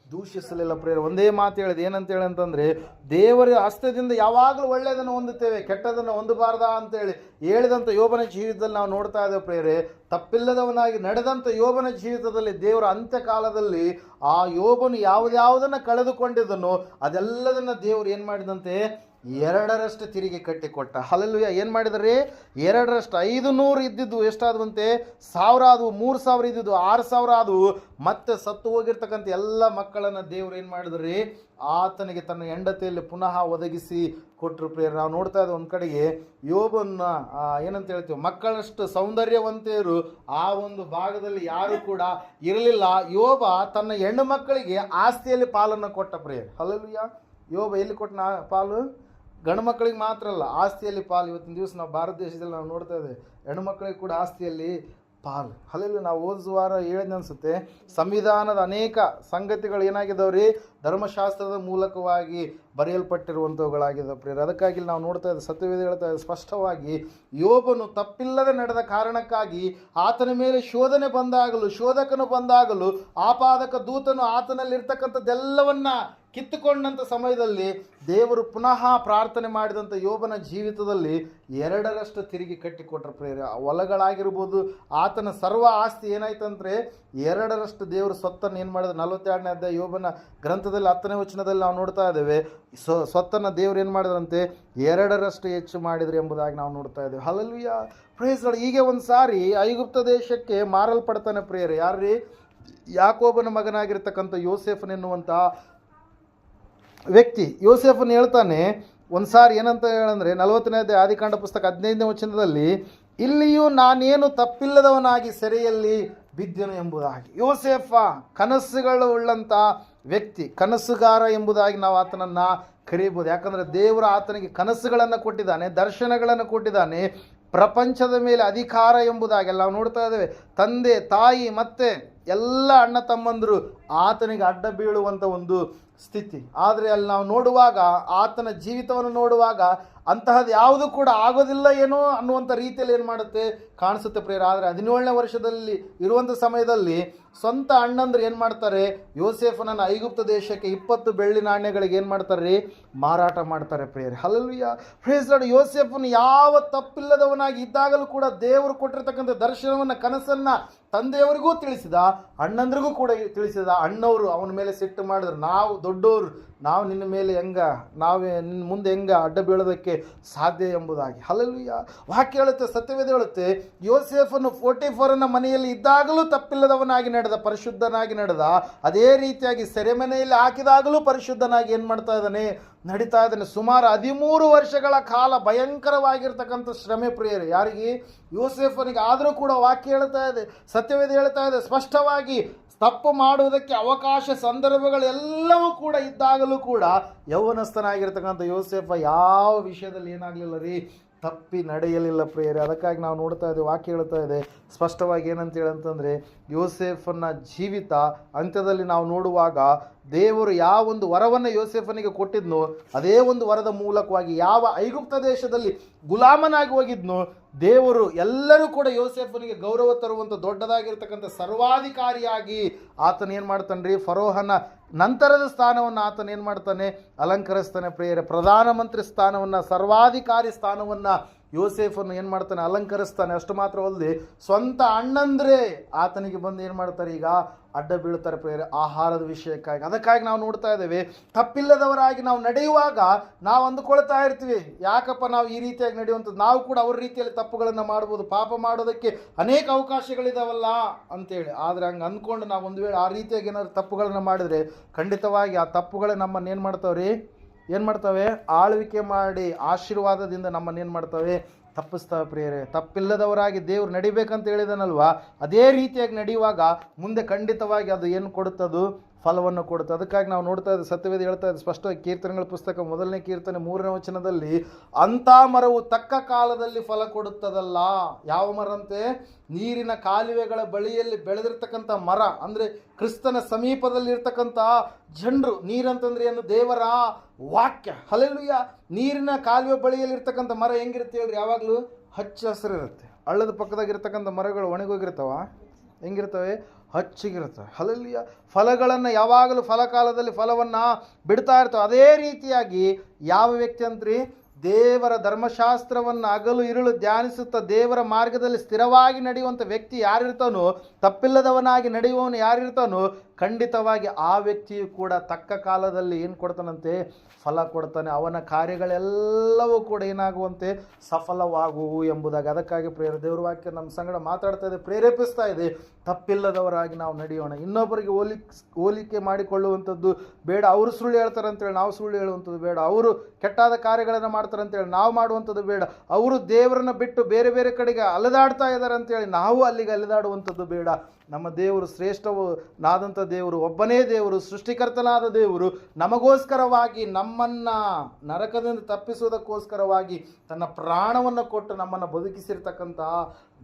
ದೂಷಿಸಲಿಲ್ಲ ಪ್ರೇರೆ. ಒಂದೇ ಮಾತು ಹೇಳಿದೆ, ಏನಂತ ಹೇಳಿ ಅಂತಂದರೆ, ದೇವರ ಹಸ್ತದಿಂದ ಯಾವಾಗಲೂ ಒಳ್ಳೆಯದನ್ನು ಹೊಂದುತ್ತೇವೆ, ಕೆಟ್ಟದನ್ನು ಹೊಂದಬಾರ್ದಾ ಅಂತೇಳಿ ಹೇಳಿದಂಥ ಯೋಬನ ಜೀವಿತದಲ್ಲಿ ನಾವು ನೋಡ್ತಾ ಇದ್ದೇವೆ ಪ್ರೇರೆ. ತಪ್ಪಿಲ್ಲದವನಾಗಿ ನಡೆದಂಥ ಯೋಬನ ಜೀವಿತದಲ್ಲಿ ದೇವರ ಅಂತ್ಯಕಾಲದಲ್ಲಿ ಆ ಯೋಬನು ಯಾವುದ್ಯಾವುದನ್ನು ಕಳೆದುಕೊಂಡಿದ್ದನೋ ಅದೆಲ್ಲದನ್ನು ದೇವರು ಏನು ಮಾಡಿದಂತೆ, 2ರಷ್ಟು ತಿರುಗಿ ಕಟ್ಟಿಕೊಟ್ಟ. ಹಲ್ಲೆಲೂಯಾ. ಏನು ಮಾಡಿದರೆ 2ರಷ್ಟು, 500 ಇದ್ದಿದ್ದು ಎಷ್ಟಾದವಂತೆ, 1000 ಆದವು, 3000 ಇದ್ದಿದ್ದು 6000 ಆದವು. ಮತ್ತೆ ಸತ್ತು ಹೋಗಿರ್ತಕ್ಕಂಥ ಎಲ್ಲ ಮಕ್ಕಳನ್ನು ದೇವರು ಏನು ಮಾಡಿದ್ರಿ, ಆತನಿಗೆ ತನ್ನ ಹೆಂಡತಿಯಲ್ಲಿ ಪುನಃ ಒದಗಿಸಿ ಕೊಟ್ಟರು ಪ್ರಿಯರೇ. ನಾವು ನೋಡ್ತಾ ಇದ್ದೇವೆ, ಒಂದು ಕಡೆಗೆ ಯೋಬನ್ನ ಏನಂತ ಹೇಳ್ತೀವಿ, ಮಕ್ಕಳಷ್ಟು ಸೌಂದರ್ಯವಂತೆಯರು ಆ ಒಂದು ಭಾಗದಲ್ಲಿ ಯಾರು ಕೂಡ ಇರಲಿಲ್ಲ. ಯೋಬ ತನ್ನ ಹೆಣ್ಣು ಮಕ್ಕಳಿಗೆ ಆಸ್ತಿಯಲ್ಲಿ ಪಾಲನ್ನು ಕೊಟ್ಟ ಪ್ರಿಯರೇ. ಹಲ್ಲೆಲೂಯಾ. ಯೋಬ ಎಲ್ಲಿ ಕೊಟ್ಟನ ಪಾಲು? ಗಂಡು ಮಕ್ಕಳಿಗೆ ಮಾತ್ರ ಅಲ್ಲ, ಆಸ್ತಿಯಲ್ಲಿ ಪಾಲು. ಇವತ್ತಿನ ದಿವಸ ನಾವು ಭಾರತ ದೇಶದಲ್ಲಿ ನಾವು ನೋಡ್ತಾ ಇದ್ದೇವೆ, ಹೆಣ್ಣು ಮಕ್ಕಳಿಗೆ ಕೂಡ ಆಸ್ತಿಯಲ್ಲಿ ಪಾಲು. ಹಲ್ಲೆಲೂಯಾ. ನಾವು ಓದುವಾರ ಹೇಳಿದ ಅನಿಸುತ್ತೆ, ಸಂವಿಧಾನದ ಅನೇಕ ಸಂಗತಿಗಳು ಏನಾಗಿದ್ದಾವ್ರಿ, ಧರ್ಮಶಾಸ್ತ್ರದ ಮೂಲಕವಾಗಿ ಬರೆಯಲ್ಪಟ್ಟಿರುವಂಥವುಗಳಾಗಿದ್ದಾವೆ ಪ್ರಿಯರೇ. ಅದಕ್ಕಾಗಿ ನಾವು ನೋಡ್ತಾ ಇದ್ದೇವೆ, ಸತ್ಯವೇದ ಹೇಳ್ತಾ ಇದೆ ಸ್ಪಷ್ಟವಾಗಿ, ಯೋಬನು ತಪ್ಪಿಲ್ಲದೆ ನಡೆದ ಕಾರಣಕ್ಕಾಗಿ ಆತನ ಮೇಲೆ ಶೋಧನೆ ಬಂದಾಗಲೂ, ಶೋಧಕನು ಬಂದಾಗಲೂ, ಆಪಾದಕ ದೂತನು ಆತನಲ್ಲಿರ್ತಕ್ಕಂಥದ್ದೆಲ್ಲವನ್ನ ಕಿತ್ತುಕೊಂಡಂಥ ಸಮಯದಲ್ಲಿ ದೇವರು ಪುನಃ ಪ್ರಾರ್ಥನೆ ಮಾಡಿದಂಥ ಯೋಬನ ಜೀವಿತದಲ್ಲಿ 2ರಷ್ಟು ತಿರುಗಿ ಕಟ್ಟಿಕೊಟ್ರ ಪ್ರೇರೆ. ಹೊಲಗಳಾಗಿರ್ಬೋದು, ಆತನ ಸರ್ವ ಆಸ್ತಿ ಏನಾಯ್ತಂದ್ರೆ 2ರಷ್ಟು ದೇವರು ಸ್ವತ್ತನ್ನು ಏನು ಮಾಡಿದ್ರೆ, 42ನೇ ಅಧ್ಯಾಯ ಯೋಬನ ಗ್ರಂಥದಲ್ಲಿ 10ನೇ ವಚನದಲ್ಲಿ ನಾವು ನೋಡ್ತಾ ಇದ್ದೇವೆ, ಸ್ವತ್ತನ್ನು ದೇವರು ಏನು ಮಾಡಿದ್ರಂತೆ 2ರಷ್ಟು ಹೆಚ್ಚು ಮಾಡಿದ್ರು ಎಂಬುದಾಗಿ ನಾವು ನೋಡ್ತಾ ಇದ್ದೇವೆ. ಹಲ್ಲೆಲೂಯಾ. Praise Lord. ಹೀಗೆ ಒಂದು ಸಾರಿ ಐಗುಪ್ತ ದೇಶಕ್ಕೆ ಮಾರಲ್ಪಡ್ತಾನೆ ಪ್ರಿಯರೇ. ಯಾರ್ರೀ? ಯಾಕೋಬನ ಮಗನಾಗಿರ್ತಕ್ಕಂಥ ಯೋಸೇಫನೆನ್ನುವಂಥ ವ್ಯಕ್ತಿ. ಯೋಸೇಫನ್ ಹೇಳ್ತಾನೆ ಒಂದು ಸಾರಿ, ಏನಂತ ಹೇಳಂದ್ರೆ 40ನೇ ಅಧ್ಯಾಯ ಆದಿಕಾಂಡ ಪುಸ್ತಕ 15ನೇ ವಚನದಲ್ಲಿ, ಇಲ್ಲಿಯೂ ನಾನೇನು ತಪ್ಪಿಲ್ಲದವನಾಗಿ ಸೆರೆಯಲ್ಲಿ ಬಿದ್ದೆನು ಎಂಬುದಾಗಿ. ಯೋಸೇಫ ಕನಸುಗಳು ಉಳ್ಳಂಥ ವ್ಯಕ್ತಿ, ಕನಸುಗಾರ ಎಂಬುದಾಗಿ ನಾವು ಆತನನ್ನು ಕರೀಬೋದು. ಯಾಕಂದರೆ ದೇವರು ಆತನಿಗೆ ಕನಸುಗಳನ್ನು ಕೊಟ್ಟಿದ್ದಾನೆ, ದರ್ಶನಗಳನ್ನು ಕೊಟ್ಟಿದ್ದಾನೆ, ಪ್ರಪಂಚದ ಮೇಲೆ ಅಧಿಕಾರ ಎಂಬುದಾಗಿ ನಾವು ನೋಡ್ತಾ ಇದ್ದೇವೆ. ತಂದೆ ತಾಯಿ ಮತ್ತು ಎಲ್ಲ ಅಣ್ಣ ತಮ್ಮಂದರು ಆತನಿಗೆ ಅಡ್ಡ ಬೀಳುವಂಥ ಒಂದು ಸ್ಥಿತಿ. ಆದರೆ ಅಲ್ಲಿ ನಾವು ನೋಡುವಾಗ, ಆತನ ಜೀವಿತವನ್ನು ನೋಡುವಾಗ ಅಂತಹದ್ದು ಯಾವುದೂ ಕೂಡ ಆಗೋದಿಲ್ಲ ಏನೋ ಅನ್ನುವಂಥ ರೀತಿಯಲ್ಲಿ ಏನು ಮಾಡುತ್ತೆ, ಕಾಣಿಸುತ್ತೆ ಪ್ರಿಯರೇ. ಆದರೆ 17ನೇ ವರ್ಷದಲ್ಲಿ ಇರುವಂಥ ಸಮಯದಲ್ಲಿ ಸ್ವಂತ ಅಣ್ಣಂದ್ರೆ ಏನು ಮಾಡ್ತಾರೆ, ಯೋಸೇಫನನ್ನು ಐಗುಪ್ತ ದೇಶಕ್ಕೆ 20 ಬೆಳ್ಳಿ ನಾಣ್ಯಗಳಿಗೆ ಏನು ಮಾಡ್ತಾರೆ, ಮಾರಾಟ ಮಾಡ್ತಾರೆ ಪ್ರಿಯರೇ. ಹಲ್ಲೆಲೂಯಾ. Praise Lord. ಯೋಸೇಫನು ಯಾವ ತಪ್ಪಿಲ್ಲದವನಾಗಿ ಇದ್ದಾಗಲೂ ಕೂಡ ದೇವರು ಕೊಟ್ಟಿರ್ತಕ್ಕಂಥ ದರ್ಶನವನ್ನು, ಕನಸನ್ನು ತಂದೆಯವರಿಗೂ ತಿಳಿಸಿದ, ಅಣ್ಣಂದ್ರಿಗೂ ಕೂಡ ತಿಳಿಸಿದ. ಅಣ್ಣವರು ಅವನ ಮೇಲೆ ಸಿಟ್ಟು ಮಾಡಿದ್ರು, ನಾವು ದೊಡ್ಡವರು, ನಾವು ನಿನ್ನ ಮೇಲೆ ನಿನ್ನ ಮುಂದೆ ಅಡ್ಡ ಬೀಳೋದಕ್ಕೆ ಸಾಧ್ಯ ಎಂಬುದಾಗಿ. ಹಲ್ಲೆಲೂಯಾ. ವಾಕ್ಯ ಹೇಳುತ್ತೆ, ಸತ್ಯವೇದ ಹೇಳುತ್ತೆ, ಯೋಸೇಫನು 44ನ ಮನೆಯಲ್ಲಿ ಇದ್ದಾಗಲೂ ತಪ್ಪಿಲ್ಲದವನಾಗಿ ನಡೆದ, ಪರಿಶುದ್ಧನಾಗಿ ನಡೆದ. ಅದೇ ರೀತಿಯಾಗಿ ಸೆರೆಮನೆಯಲ್ಲಿ ಹಾಕಿದಾಗಲೂ ಪರಿಶುದ್ಧನಾಗಿ ಏನು ಮಾಡ್ತಾ ಇದ್ದಾನೆ, ನಡೀತಾ ಇದ್ದಾನೆ. ಸುಮಾರು 13 ವರ್ಷಗಳ ಕಾಲ ಭಯಂಕರವಾಗಿರ್ತಕ್ಕಂಥ ಶ್ರಮೆ ಪ್ರಿಯರೇ. ಯಾರಿಗೆ? ಯೋಸೇಫನಿಗೆ. ಆದರೂ ಕೂಡ ವಾಕ್ಯ ಹೇಳ್ತಾ ಇದೆ, ಸತ್ಯವೇದ ಹೇಳ್ತಾ ಇದೆ ಸ್ಪಷ್ಟವಾಗಿ, ತಪ್ಪು ಮಾಡುವುದಕ್ಕೆ ಅವಕಾಶ ಸಂದರ್ಭಗಳೆಲ್ಲವೂ ಕೂಡ ಇದ್ದಾಗಲೂ ಕೂಡ ಯೌವನಸ್ಥನಾಗಿರ್ತಕ್ಕಂಥ ಯೋಸೇಫ ಯಾವ ವಿಷಯದಲ್ಲಿ ಏನಾಗಲಿಲ್ಲ ರೀ, ತಪ್ಪಿ ನಡೆಯಲಿಲ್ಲ ಪ್ರಿಯರೇ. ಅದಕ್ಕಾಗಿ ನಾವು ನೋಡ್ತಾ ಇದ್ದೇವೆ, ವಾಕ್ಯ ಹೇಳ್ತಾ ಇದೆ ಸ್ಪಷ್ಟವಾಗಿ ಏನಂತ ಹೇಳಂತಂದರೆ, ಯೋಸೇಫನ ಜೀವಿತ ಅಂತ್ಯದಲ್ಲಿ ನಾವು ನೋಡುವಾಗ ದೇವರು ಯಾವ ಒಂದು ವರವನ್ನು ಯೋಸೇಫನಿಗೆ ಕೊಟ್ಟಿದ್ನೋ ಅದೇ ಒಂದು ವರದ ಮೂಲಕವಾಗಿ ಯಾವ ಐಗುಪ್ತ ದೇಶದಲ್ಲಿ ಗುಲಾಮನಾಗಿ ಹೋಗಿದ್ನೋ ದೇವರು ಎಲ್ಲರೂ ಕೂಡ ಯೋಸೇಫನಿಗೆ ಗೌರವ ತರುವಂಥ ದೊಡ್ಡದಾಗಿರ್ತಕ್ಕಂಥ ಸರ್ವಾಧಿಕಾರಿಯಾಗಿ ಆತನ ಏನು ಮಾಡ್ತಾನೆ ರೀ, ಫರೋಹನ ನಂತರದ ಸ್ಥಾನವನ್ನು ಆತನ ಏನು ಮಾಡ್ತಾನೆ, ಅಲಂಕರಿಸ್ತಾನೆ ಪ್ರಿಯರೇ. ಪ್ರಧಾನಮಂತ್ರಿ ಸ್ಥಾನವನ್ನು, ಸರ್ವಾಧಿಕಾರಿ ಸ್ಥಾನವನ್ನು ಯೋಸೇಫನ್ನು ಏನು ಮಾಡ್ತಾನೆ, ಅಲಂಕರಿಸ್ತಾನೆ. ಅಷ್ಟು ಮಾತ್ರವಲ್ಲದೆ ಸ್ವಂತ ಅಣ್ಣಂದ್ರೆ ಆತನಿಗೆ ಬಂದು ಏನು ಮಾಡ್ತಾರೆ, ಈಗ ಅಡ್ಡ ಬೀಳ್ತಾರೆ ಪ್ರಿಯರೇ, ಆಹಾರದ ವಿಷಯಕ್ಕಾಗಿ. ಅದಕ್ಕಾಗಿ ನಾವು ನೋಡ್ತಾ ಇದ್ದೇವೆ, ತಪ್ಪಿಲ್ಲದವರಾಗಿ ನಾವು ನಡೆಯುವಾಗ ನಾವು ಅಂದುಕೊಳ್ತಾ ಇರ್ತೀವಿ, ಯಾಕಪ್ಪ ನಾವು ಈ ರೀತಿಯಾಗಿ ನಡೆಯುವಂಥದ್ದು, ನಾವು ಕೂಡ ಅವ್ರ ರೀತಿಯಲ್ಲಿ ತಪ್ಪುಗಳನ್ನು ಮಾಡ್ಬೋದು, ಪಾಪ ಮಾಡೋದಕ್ಕೆ ಅನೇಕ ಅವಕಾಶಗಳಿದಾವಲ್ಲ ಅಂತೇಳಿ. ಆದರೆ ಹಂಗೆ ಅಂದ್ಕೊಂಡು ನಾವು ಒಂದು ವೇಳೆ ಆ ರೀತಿಯಾಗಿ ಏನಾದ್ರು ತಪ್ಪುಗಳನ್ನು ಮಾಡಿದರೆ ಖಂಡಿತವಾಗಿ ಆ ತಪ್ಪುಗಳೇ ನಮ್ಮನ್ನು ಏನು ಮಾಡ್ತವೆ, ಆಳ್ವಿಕೆ ಮಾಡಿ ಆಶೀರ್ವಾದದಿಂದ ನಮ್ಮನ್ನು ಏನು ಮಾಡ್ತವೆ, ತಪ್ಪಿಸ್ತವೆ ಪ್ರಿಯರೇ. ತಪ್ಪಿಲ್ಲದವರಾಗಿ ದೇವ್ರು ನಡಿಬೇಕಂತ ಹೇಳಿದನಲ್ವಾ, ಅದೇ ರೀತಿಯಾಗಿ ನಡೆಯುವಾಗ ಮುಂದೆ ಖಂಡಿತವಾಗಿ ಅದು ಏನು ಕೊಡುತ್ತದು, ಫಲವನ್ನು ಕೊಡುತ್ತೆ. ಅದಕ್ಕಾಗಿ ನಾವು ನೋಡ್ತಾ ಇದ್ದೀವಿ, ಸತ್ಯವೇದ ಹೇಳ್ತಾ ಇದ್ದೀವಿ ಸ್ಪಷ್ಟವಾಗಿ, ಕೀರ್ತನೆಗಳ ಪುಸ್ತಕ 1ನೇ ಕೀರ್ತನೆ 3ನೇ ವಚನದಲ್ಲಿ, ಅಂಥ ಮರವು ತಕ್ಕ ಕಾಲದಲ್ಲಿ ಫಲ ಕೊಡುತ್ತದಲ್ಲ. ಯಾವ ಮರ ಅಂತೆ? ನೀರಿನ ಕಾಲುವೆಗಳ ಬಳಿಯಲ್ಲಿ ಬೆಳೆದಿರ್ತಕ್ಕಂಥ ಮರ, ಅಂದರೆ ಕ್ರಿಸ್ತನ ಸಮೀಪದಲ್ಲಿರ್ತಕ್ಕಂಥ ಜನರು. ನೀರಂತಂದ್ರೆ ಏನು? ದೇವರ ವಾಕ್ಯ. ಹಲ್ಲೆಲೂಯಾ. ನೀರಿನ ಕಾಲುವೆ ಬಳಿಯಲ್ಲಿರ್ತಕ್ಕಂಥ ಮರ ಹೆಂಗಿರುತ್ತೆ ಹೇಳ್ರಿ? ಯಾವಾಗಲೂ ಹಚ್ಚ ಹಸಿರಿರುತ್ತೆ. ಹಳ್ಳದ ಪಕ್ಕದಾಗಿರ್ತಕ್ಕಂಥ ಮರಗಳು ಒಣಗೋಗಿರ್ತಾವ, ಹೆಂಗಿರ್ತವೆ? ಹಚ್ಚಿಗಿರ್ತವೆ. ಹಲ್ಲೆಲೂಯಾ. ಫಲಗಳನ್ನು ಯಾವಾಗಲೂ ಫಲಕಾಲದಲ್ಲಿ ಫಲವನ್ನು ಬಿಡ್ತಾ ಇರ್ತವೆ. ಅದೇ ರೀತಿಯಾಗಿ ಯಾವ ವ್ಯಕ್ತಿ ಅಂತ್ರಿ ದೇವರ ಧರ್ಮಶಾಸ್ತ್ರವನ್ನು ಹಗಲು ಇರುಳು ಧ್ಯಾನಿಸುತ್ತಾ ದೇವರ ಮಾರ್ಗದಲ್ಲಿ ಸ್ಥಿರವಾಗಿ ನಡೆಯುವಂಥ ವ್ಯಕ್ತಿ ಯಾರಿರ್ತಾನೋ, ತಪ್ಪಿಲ್ಲದವನಾಗಿ ನಡೆಯುವವನು ಯಾರಿರ್ತಾನೋ, ಖಂಡಿತವಾಗಿ ಆ ವ್ಯಕ್ತಿಯು ಕೂಡ ತಕ್ಕ ಕಾಲದಲ್ಲಿ ಏನು ಕೊಡ್ತಾನಂತೆ? ಫಲ ಕೊಡ್ತಾನೆ. ಅವನ ಕಾರ್ಯಗಳೆಲ್ಲವೂ ಕೂಡ ಏನಾಗುವಂತೆ? ಸಫಲವಾಗುವು ಎಂಬುದಾಗಿ. ಅದಕ್ಕಾಗಿ ಪ್ರೇರ ದೇವ್ರ ವಾಕ್ಯ ನಮ್ಮ ಸಂಗಡ ಮಾತಾಡ್ತಾ ಇದೆ, ಪ್ರೇರೇಪಿಸ್ತಾ ಇದೆ. ತಪ್ಪಿಲ್ಲದವರಾಗಿ ನಾವು ನಡೆಯೋಣ. ಇನ್ನೊಬ್ಬರಿಗೆ ಹೋಲಿಕೆ ಮಾಡಿಕೊಳ್ಳುವಂಥದ್ದು ಬೇಡ. ಅವರು ಸುಳ್ಳು ಹೇಳ್ತಾರೆ ಅಂತೇಳಿ ನಾವು ಸುಳ್ಳು ಹೇಳುವಂಥದ್ದು ಬೇಡ. ಅವರು ಕೆಟ್ಟಾದ ಕಾರ್ಯಗಳನ್ನು ಮಾಡ್ತಾರೆ ಅಂತೇಳಿ ನಾವು ಮಾಡುವಂಥದ್ದು ಬೇಡ. ಅವರು ದೇವರನ್ನು ಬಿಟ್ಟು ಬೇರೆ ಬೇರೆ ಕಡೆಗೆ ಅಲೆದಾಡ್ತಾ ಇದ್ದಾರೆ ಅಂತೇಳಿ ನಾವು ಅಲ್ಲಿಗೆ ಅಲೆದಾಡುವಂಥದ್ದು ಬೇಡ. ನಮ್ಮ ದೇವರು ಶ್ರೇಷ್ಠನಾದಂಥ ದೇವರು, ಒಬ್ಬನೇ ದೇವರು, ಸೃಷ್ಟಿಕರ್ತನಾದ ದೇವರು, ನಮಗೋಸ್ಕರವಾಗಿ ನಮ್ಮನ್ನು ನರಕದಿಂದ ತಪ್ಪಿಸುವುದಕ್ಕೋಸ್ಕರವಾಗಿ ತನ್ನ ಪ್ರಾಣವನ್ನು ಕೊಟ್ಟು ನಮ್ಮನ್ನು ಬದುಕಿಸಿರ್ತಕ್ಕಂತಹ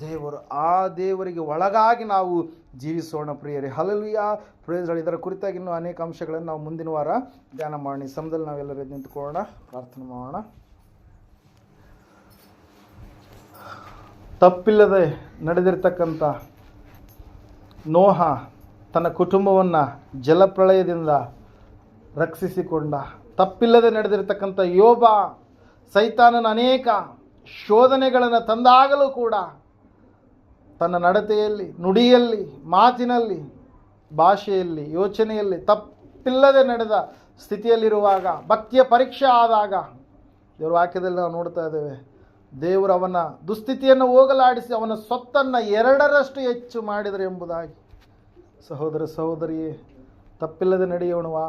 ದೇವರು. ಆ ದೇವರಿಗೆ ಒಳಗಾಗಿ ನಾವು ಜೀವಿಸೋಣ ಪ್ರಿಯರೇ. ಹಲ್ಲೆಲೂಯಾ. ಪ್ರೇಜ್ಗಳು. ಇದರ ಕುರಿತಾಗಿ ಇನ್ನೂ ಅನೇಕ ಅಂಶಗಳನ್ನು ನಾವು ಮುಂದಿನ ವಾರ ಧ್ಯಾನ ಮಾಡೋಣ. ಈ ಸಮಯದಲ್ಲಿ ನಾವೆಲ್ಲರೂ ನಿಂತುಕೊಳ್ಳೋಣ, ಪ್ರಾರ್ಥನೆ ಮಾಡೋಣ. ತಪ್ಪಿಲ್ಲದೆ ನಡೆದಿರ್ತಕ್ಕಂಥ ನೋಹ ತನ್ನ ಕುಟುಂಬವನ್ನು ಜಲಪ್ರಳಯದಿಂದ ರಕ್ಷಿಸಿಕೊಂಡ. ತಪ್ಪಿಲ್ಲದೆ ನಡೆದಿರ್ತಕ್ಕಂಥ ಯೋಬ ಸೈತಾನನ ಅನೇಕ ಶೋಧನೆಗಳನ್ನು ತಂದಾಗಲೂ ಕೂಡ ತನ್ನ ನಡತೆಯಲ್ಲಿ, ನುಡಿಯಲ್ಲಿ, ಮಾತಿನಲ್ಲಿ, ಭಾಷೆಯಲ್ಲಿ, ಯೋಚನೆಯಲ್ಲಿ ತಪ್ಪಿಲ್ಲದೆ ನಡೆದ ಸ್ಥಿತಿಯಲ್ಲಿರುವಾಗ, ಭಕ್ತಿಯ ಪರೀಕ್ಷೆ ಆದಾಗ ದೇವರ ವಾಕ್ಯದಲ್ಲಿ ನಾವು ನೋಡ್ತಾ ಇದ್ದೇವೆ, ದೇವರು ಅವನ ದುಸ್ಥಿತಿಯನ್ನು ಹೋಗಲಾಡಿಸಿ ಅವನ ಸ್ವತ್ತನ್ನು 2ರಷ್ಟು ಹೆಚ್ಚು ಮಾಡಿದರು ಎಂಬುದಾಗಿ. ಸಹೋದರ ಸಹೋದರಿಯೇ, ತಪ್ಪಿಲ್ಲದೆ ನಡೆಯೋಣವಾ?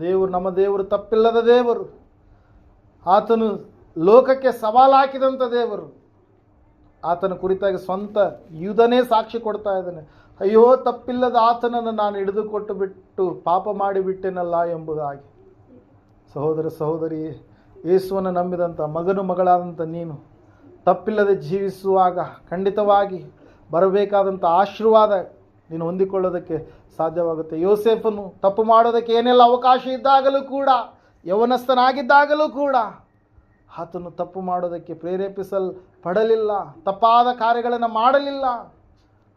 ದೇವರು, ನಮ್ಮ ದೇವರು ತಪ್ಪಿಲ್ಲದ ದೇವರು. ಆತನು ಲೋಕಕ್ಕೆ ಸವಾಲಾಕಿದಂಥ ದೇವರು. ಆತನ ಕುರಿತಾಗಿ ಸ್ವಂತ ಯೂದನೇ ಸಾಕ್ಷಿ ಕೊಡ್ತಾ ಇದ್ದಾನೆ. ಅಯ್ಯೋ, ತಪ್ಪಿಲ್ಲದ ಆತನನ್ನು ನಾನು ಹಿಡಿದುಕೊಟ್ಟು ಬಿಟ್ಟು ಪಾಪ ಮಾಡಿಬಿಟ್ಟೆನಲ್ಲ ಎಂಬುದಾಗಿ. ಸಹೋದರ ಸಹೋದರಿಯೇ, ಯೇಸುವನ್ನು ನಂಬಿದಂಥ ಮಗನು ಮಗಳಾದಂಥ ನೀನು ತಪ್ಪಿಲ್ಲದೆ ಜೀವಿಸುವಾಗ ಖಂಡಿತವಾಗಿ ಬರಬೇಕಾದಂಥ ಆಶೀರ್ವಾದ ನೀನು ಹೊಂದಿಕೊಳ್ಳೋದಕ್ಕೆ ಸಾಧ್ಯವಾಗುತ್ತೆ. ಯೋಸೇಫನು ತಪ್ಪು ಮಾಡೋದಕ್ಕೆ ಏನೆಲ್ಲ ಅವಕಾಶ ಇದ್ದಾಗಲೂ ಕೂಡ, ಯೌವನಸ್ಥನಾಗಿದ್ದಾಗಲೂ ಕೂಡ ಆತನು ತಪ್ಪು ಮಾಡೋದಕ್ಕೆ ಪ್ರೇರೇಪಿಸಲ್ಪಡಲಿಲ್ಲ, ತಪ್ಪಾದ ಕಾರ್ಯಗಳನ್ನು ಮಾಡಲಿಲ್ಲ.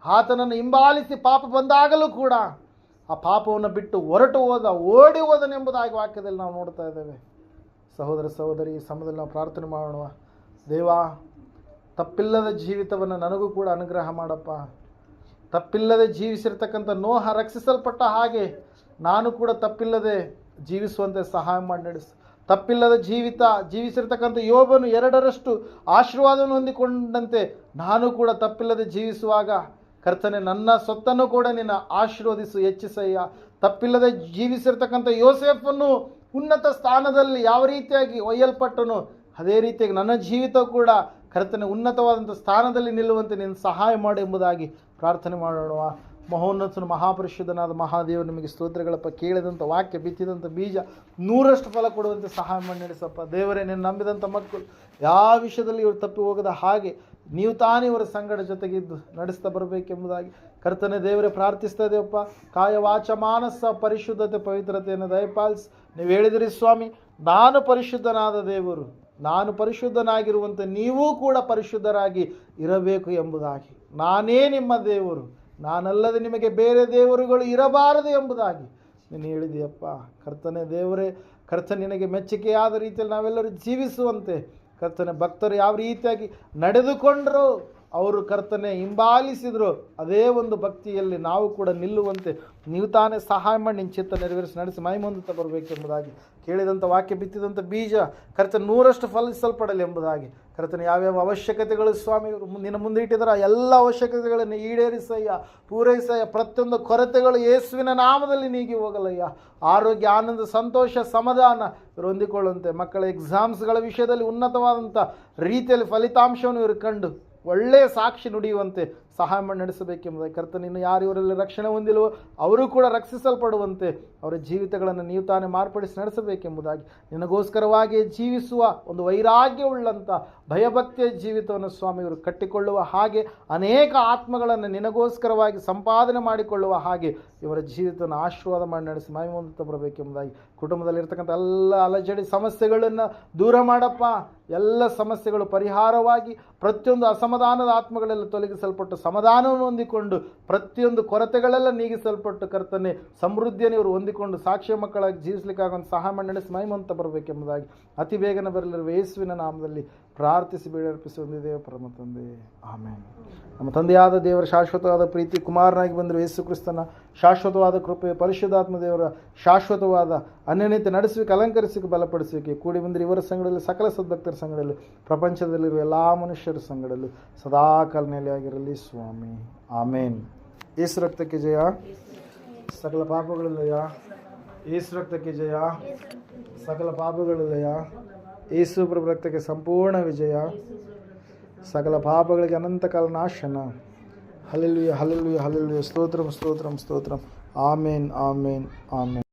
ಆತನನ್ನು ಹಿಂಬಾಲಿಸಿ ಪಾಪ ಬಂದಾಗಲೂ ಕೂಡ ಆ ಪಾಪವನ್ನು ಬಿಟ್ಟು ಓಡಿ ಹೋದನೆಂಬುದಾಗಿ ವಾಕ್ಯದಲ್ಲಿ ನಾವು ನೋಡ್ತಾ ಇದ್ದೇವೆ. ಸಹೋದರ ಸಹೋದರಿ, ಈ ಸಮಯದಲ್ಲಿ ನಾವು ಪ್ರಾರ್ಥನೆ ಮಾಡೋಣ. ದೇವಾ, ತಪ್ಪಿಲ್ಲದ ಜೀವಿತವನ್ನು ನನಗೂ ಕೂಡ ಅನುಗ್ರಹ ಮಾಡಪ್ಪ. ತಪ್ಪಿಲ್ಲದೆ ಜೀವಿಸಿರ್ತಕ್ಕಂಥ ನೋಹ ರಕ್ಷಿಸಲ್ಪಟ್ಟ ಹಾಗೆ ನಾನು ಕೂಡ ತಪ್ಪಿಲ್ಲದೆ ಜೀವಿಸುವಂತೆ ಸಹಾಯ ಮಾಡಿ ನಡೆಸು. ತಪ್ಪಿಲ್ಲದ ಜೀವಿಸಿರ್ತಕ್ಕಂಥ ಯೋಬನು 2ರಷ್ಟು ಆಶೀರ್ವಾದವನ್ನು ಹೊಂದಿಕೊಂಡಂತೆ ನಾನು ಕೂಡ ತಪ್ಪಿಲ್ಲದೆ ಜೀವಿಸುವಾಗ ಕರ್ತನೆ, ನನ್ನ ಸ್ವತ್ತನ್ನು ಕೂಡ ನಿನ್ನ ಆಶೀರ್ವದಿಸು, ಹೆಚ್ಚಿಸಯ್ಯ. ತಪ್ಪಿಲ್ಲದೆ ಜೀವಿಸಿರ್ತಕ್ಕಂಥ ಯೋಸೇಫನ್ನು ಉನ್ನತ ಸ್ಥಾನದಲ್ಲಿ ಯಾವ ರೀತಿಯಾಗಿ ಒಯ್ಯಲ್ಪಟ್ಟನು, ಅದೇ ರೀತಿಯಾಗಿ ನನ್ನ ಜೀವಿತ ಕೂಡ ಕರ್ತನೆ ಉನ್ನತವಾದಂಥ ಸ್ಥಾನದಲ್ಲಿ ನಿಲ್ಲುವಂತೆ ನೀನು ಸಹಾಯ ಮಾಡು ಎಂಬುದಾಗಿ ಪ್ರಾರ್ಥನೆ ಮಾಡೋಣ. ಮಹೋನ್ನತನು ಮಹಾಪರಿಶುದ್ಧನಾದ ಮಹಾದೇವರು, ನಿಮಗೆ ಸ್ತೋತ್ರಗಳಪ್ಪ. ಕೇಳಿದಂಥ ವಾಕ್ಯ, ಬಿತ್ತಿದಂಥ ಬೀಜ 100ರಷ್ಟು ಫಲ ಕೊಡುವಂತೆ ಸಹಾಯ ಮಾಡಿ ನಡೆಸಪ್ಪ. ದೇವರೇ, ನೀನು ನಂಬಿದಂಥ ಮಕ್ಕಳು ಯಾವ ವಿಷಯದಲ್ಲಿ ಇವರು ತಪ್ಪಿ ಹೋಗದ ಹಾಗೆ ನೀವು ತಾನೇ ಇವರ ಸಂಗಡ ಜೊತೆಗಿದ್ದು ನಡೆಸ್ತಾ ಬರಬೇಕೆಂಬುದಾಗಿ ಕರ್ತನೆ ದೇವರೇ ಪ್ರಾರ್ಥಿಸ್ತಾ ಇದ್ದೇವಪ್ಪ. ಕಾಯ ವಾಚ ಮಾನಸ ಪರಿಶುದ್ಧತೆ ಪವಿತ್ರತೆಯನ್ನು ದಯಪಾಲಿಸಿ. ನೀವು ಹೇಳಿದಿರಿ ಸ್ವಾಮಿ, ನಾನು ಪರಿಶುದ್ಧನಾದ ದೇವರು, ನಾನು ಪರಿಶುದ್ಧನಾಗಿರುವಂತೆ ನೀವೂ ಕೂಡ ಪರಿಶುದ್ಧರಾಗಿ ಇರಬೇಕು ಎಂಬುದಾಗಿ. ನಾನೇ ನಿಮ್ಮ ದೇವರು, ನಾನಲ್ಲದೆ ನಿಮಗೆ ಬೇರೆ ದೇವರುಗಳು ಇರಬಾರದು ಎಂಬುದಾಗಿ ನೀನು ಹೇಳಿದೆಯಪ್ಪ. ಕರ್ತನೆ ದೇವರೇ, ಕರ್ತನೆ ನಿನಗೆ ಮೆಚ್ಚುಗೆಯಾದ ರೀತಿಯಲ್ಲಿ ನಾವೆಲ್ಲರೂ ಜೀವಿಸುವಂತೆ ಕರ್ತನೆ ಭಕ್ತರು ಯಾವ ರೀತಿಯಾಗಿ ನಡೆದುಕೊಂಡರು, ಅವರು ಕರ್ತನೆ ಹಿಂಬಾಲಿಸಿದ್ರು, ಅದೇ ಒಂದು ಭಕ್ತಿಯಲ್ಲಿ ನಾವು ಕೂಡ ನಿಲ್ಲುವಂತೆ ನೀವು ತಾನೇ ಸಹಾಯ ಮಾಡಿ ನಿನ್ನ ಚಿತ್ತ ನೆರವೇರಿಸಿ ನಡೆಸಿ ಮಹಿಮೊಂದುತ್ತಾ ಬರಬೇಕೆಂಬುದಾಗಿ. ಕೇಳಿದಂಥ ವಾಕ್ಯ, ಬಿತ್ತಿದಂಥ ಬೀಜ ಕರ್ತನೆ 100ರಷ್ಟು ಫಲಿಸಲ್ಪಡಲಿ ಎಂಬುದಾಗಿ. ಕರ್ತನೆ ಯಾವ್ಯಾವ ಅವಶ್ಯಕತೆಗಳು ಸ್ವಾಮಿ ನಿನ್ನ ಮುಂದೆ ಇಟ್ಟಿದ್ದಾರೆ, ಎಲ್ಲ ಅವಶ್ಯಕತೆಗಳನ್ನು ಈಡೇರಿಸಯ್ಯ, ಪೂರೈಸಯ್ಯ. ಪ್ರತಿಯೊಂದು ಕೊರತೆಗಳು ಯೇಸುವಿನ ನಾಮದಲ್ಲಿ ನೀಗಿ ಹೋಗಲಯ್ಯ. ಆರೋಗ್ಯ, ಆನಂದ, ಸಂತೋಷ, ಸಮಾಧಾನ ಇವರು ಹೊಂದಿಕೊಳ್ಳುವಂತೆ. ಮಕ್ಕಳ ಎಕ್ಸಾಮ್ಸ್ಗಳ ವಿಷಯದಲ್ಲಿ ಉನ್ನತವಾದಂಥ ರೀತಿಯಲ್ಲಿ ಫಲಿತಾಂಶವನ್ನು ಇವರು ಕಂಡು ಒಳ್ಳೆಯ ಸಾಕ್ಷಿ ನುಡಿಯುವಂತೆ ಸಹಾಯ ಮಾಡಿ ನಡೆಸಬೇಕೆಂಬುದಾಗಿ. ಕರ್ತನೆ, ಇನ್ನು ಯಾರು ಇವರಲ್ಲಿ ರಕ್ಷಣೆ ಹೊಂದಿಲ್ವೋ ಅವರು ಕೂಡ ರಕ್ಷಿಸಲ್ಪಡುವಂತೆ ಅವರ ಜೀವಿತಗಳನ್ನು ನೀವು ತಾನೇ ಮಾರ್ಪಡಿಸಿ ನಡೆಸಬೇಕೆಂಬುದಾಗಿ. ನಿನಗೋಸ್ಕರವಾಗಿ ಜೀವಿಸುವ ಒಂದು ವೈರಾಗ್ಯವುಳ್ಳಂಥ ಭಯಭಕ್ತಿಯ ಜೀವಿತವನ್ನು ಸ್ವಾಮಿ ಇವರು ಕಟ್ಟಿಕೊಳ್ಳುವ ಹಾಗೆ, ಅನೇಕ ಆತ್ಮಗಳನ್ನು ನಿನಗೋಸ್ಕರವಾಗಿ ಸಂಪಾದನೆ ಮಾಡಿಕೊಳ್ಳುವ ಹಾಗೆ ಇವರ ಜೀವಿತವನ್ನು ಆಶೀರ್ವಾದ ಮಾಡಿ ನಡೆಸಿ ಮಹಿಮೊಂದುತ್ತಾ ಬರಬೇಕೆಂಬುದಾಗಿ. ಕುಟುಂಬದಲ್ಲಿರ್ತಕ್ಕಂಥ ಎಲ್ಲ ಅಲಜಡಿ ಸಮಸ್ಯೆಗಳನ್ನು ದೂರ ಮಾಡಪ್ಪ. ಎಲ್ಲ ಸಮಸ್ಯೆಗಳು ಪರಿಹಾರವಾಗಿ ಪ್ರತಿಯೊಂದು ಅಸಮಾಧಾನದ ಆತ್ಮಗಳೆಲ್ಲ ತೊಲಗಿಸಲ್ಪಟ್ಟು ಸಮಾಧಾನವನ್ನು ಹೊಂದಿಕೊಂಡು ಪ್ರತಿಯೊಂದು ಕೊರತೆಗಳೆಲ್ಲ ನೀಗಿಸಲ್ಪಟ್ಟು ಕರ್ತನೆ ಸಮೃದ್ಧಿಯನ್ನು ಇವರು ಹೊಂದಿಕೊಂಡು ಸಾಕ್ಷ್ಯ ಮಕ್ಕಳಾಗಿ ಜೀವಿಸಲಿಕ್ಕಾಗೊಂದು ಸಹಾಯ ನಡೆಸಿ ಮಹಿಮಂತ ಬರಬೇಕೆಂಬುದಾಗಿ ಅತಿ ಬೇಗನೆ ಬರಲಿರುವ ಯೇಸುವಿನ ನಾಮದಲ್ಲಿ ಪ್ರಾರ್ಥಿಸಿ ಬೇಡರ್ಪಿಸಿ ಹೊಂದಿದ್ದೇವೆ ಪರಮ ತಂದೆ, ಆಮೇನ್. ನಮ್ಮ ತಂದೆಯಾದ ದೇವರ ಶಾಶ್ವತವಾದ ಪ್ರೀತಿ, ಕುಮಾರನಾಗಿ ಬಂದರು ಯೇಸು ಕ್ರಿಸ್ತನ ಶಾಶ್ವತವಾದ ಕೃಪೆ, ಪರಿಶುದ್ಧಾತ್ಮ ದೇವರ ಶಾಶ್ವತವಾದ ಅನ್ಯನೀತಿ ನಡೆಸುವಿಕೆ, ಅಲಂಕರಿಸುವಿಕೆ, ಬಲಪಡಿಸುವಿಕೆ ಕೂಡಿ ಬಂದರೆ ಇವರ ಸಂಗಡಲ್ಲಿ ಸಕಲ ಸದ್ಭಕ್ತರ ಸಂಗಡಲ್ಲೂ ಪ್ರಪಂಚದಲ್ಲಿರುವ ಎಲ್ಲ ಮನುಷ್ಯರ ಸಂಗಡಲ್ಲೂ ಸದಾಕಾಲ ನೆಲೆಯಾಗಿರಲಿ ಸ್ವಾಮಿ, ಆಮೇನ್. ಯೇಸು ರಕ್ತಕ್ಕೆ ಜಯ, ಸಕಲ ಪಾಪಗಳ ಲಯ. ಯೇಸು ರಕ್ತಕ್ಕೆ ಜಯ, ಸಕಲ ಪಾಪಗಳ ಲಯ. ಯೇಸು ಪ್ರಭು ರಕ್ತಕ್ಕೆ ಸಂಪೂರ್ಣ ವಿಜಯ, ಸಕಲ ಪಾಪಗಳಿಗೆ ಅನಂತಕಾಲ ನಾಶನ. Hallelujah, hallelujah, hallelujah. ಸ್ತೋತ್ರಂ ಸ್ತೋತ್ರಂ ಸ್ತೋತ್ರಂ. ಆಮೇನ್, ಆಮೇನ್, ಆಮೇನ್.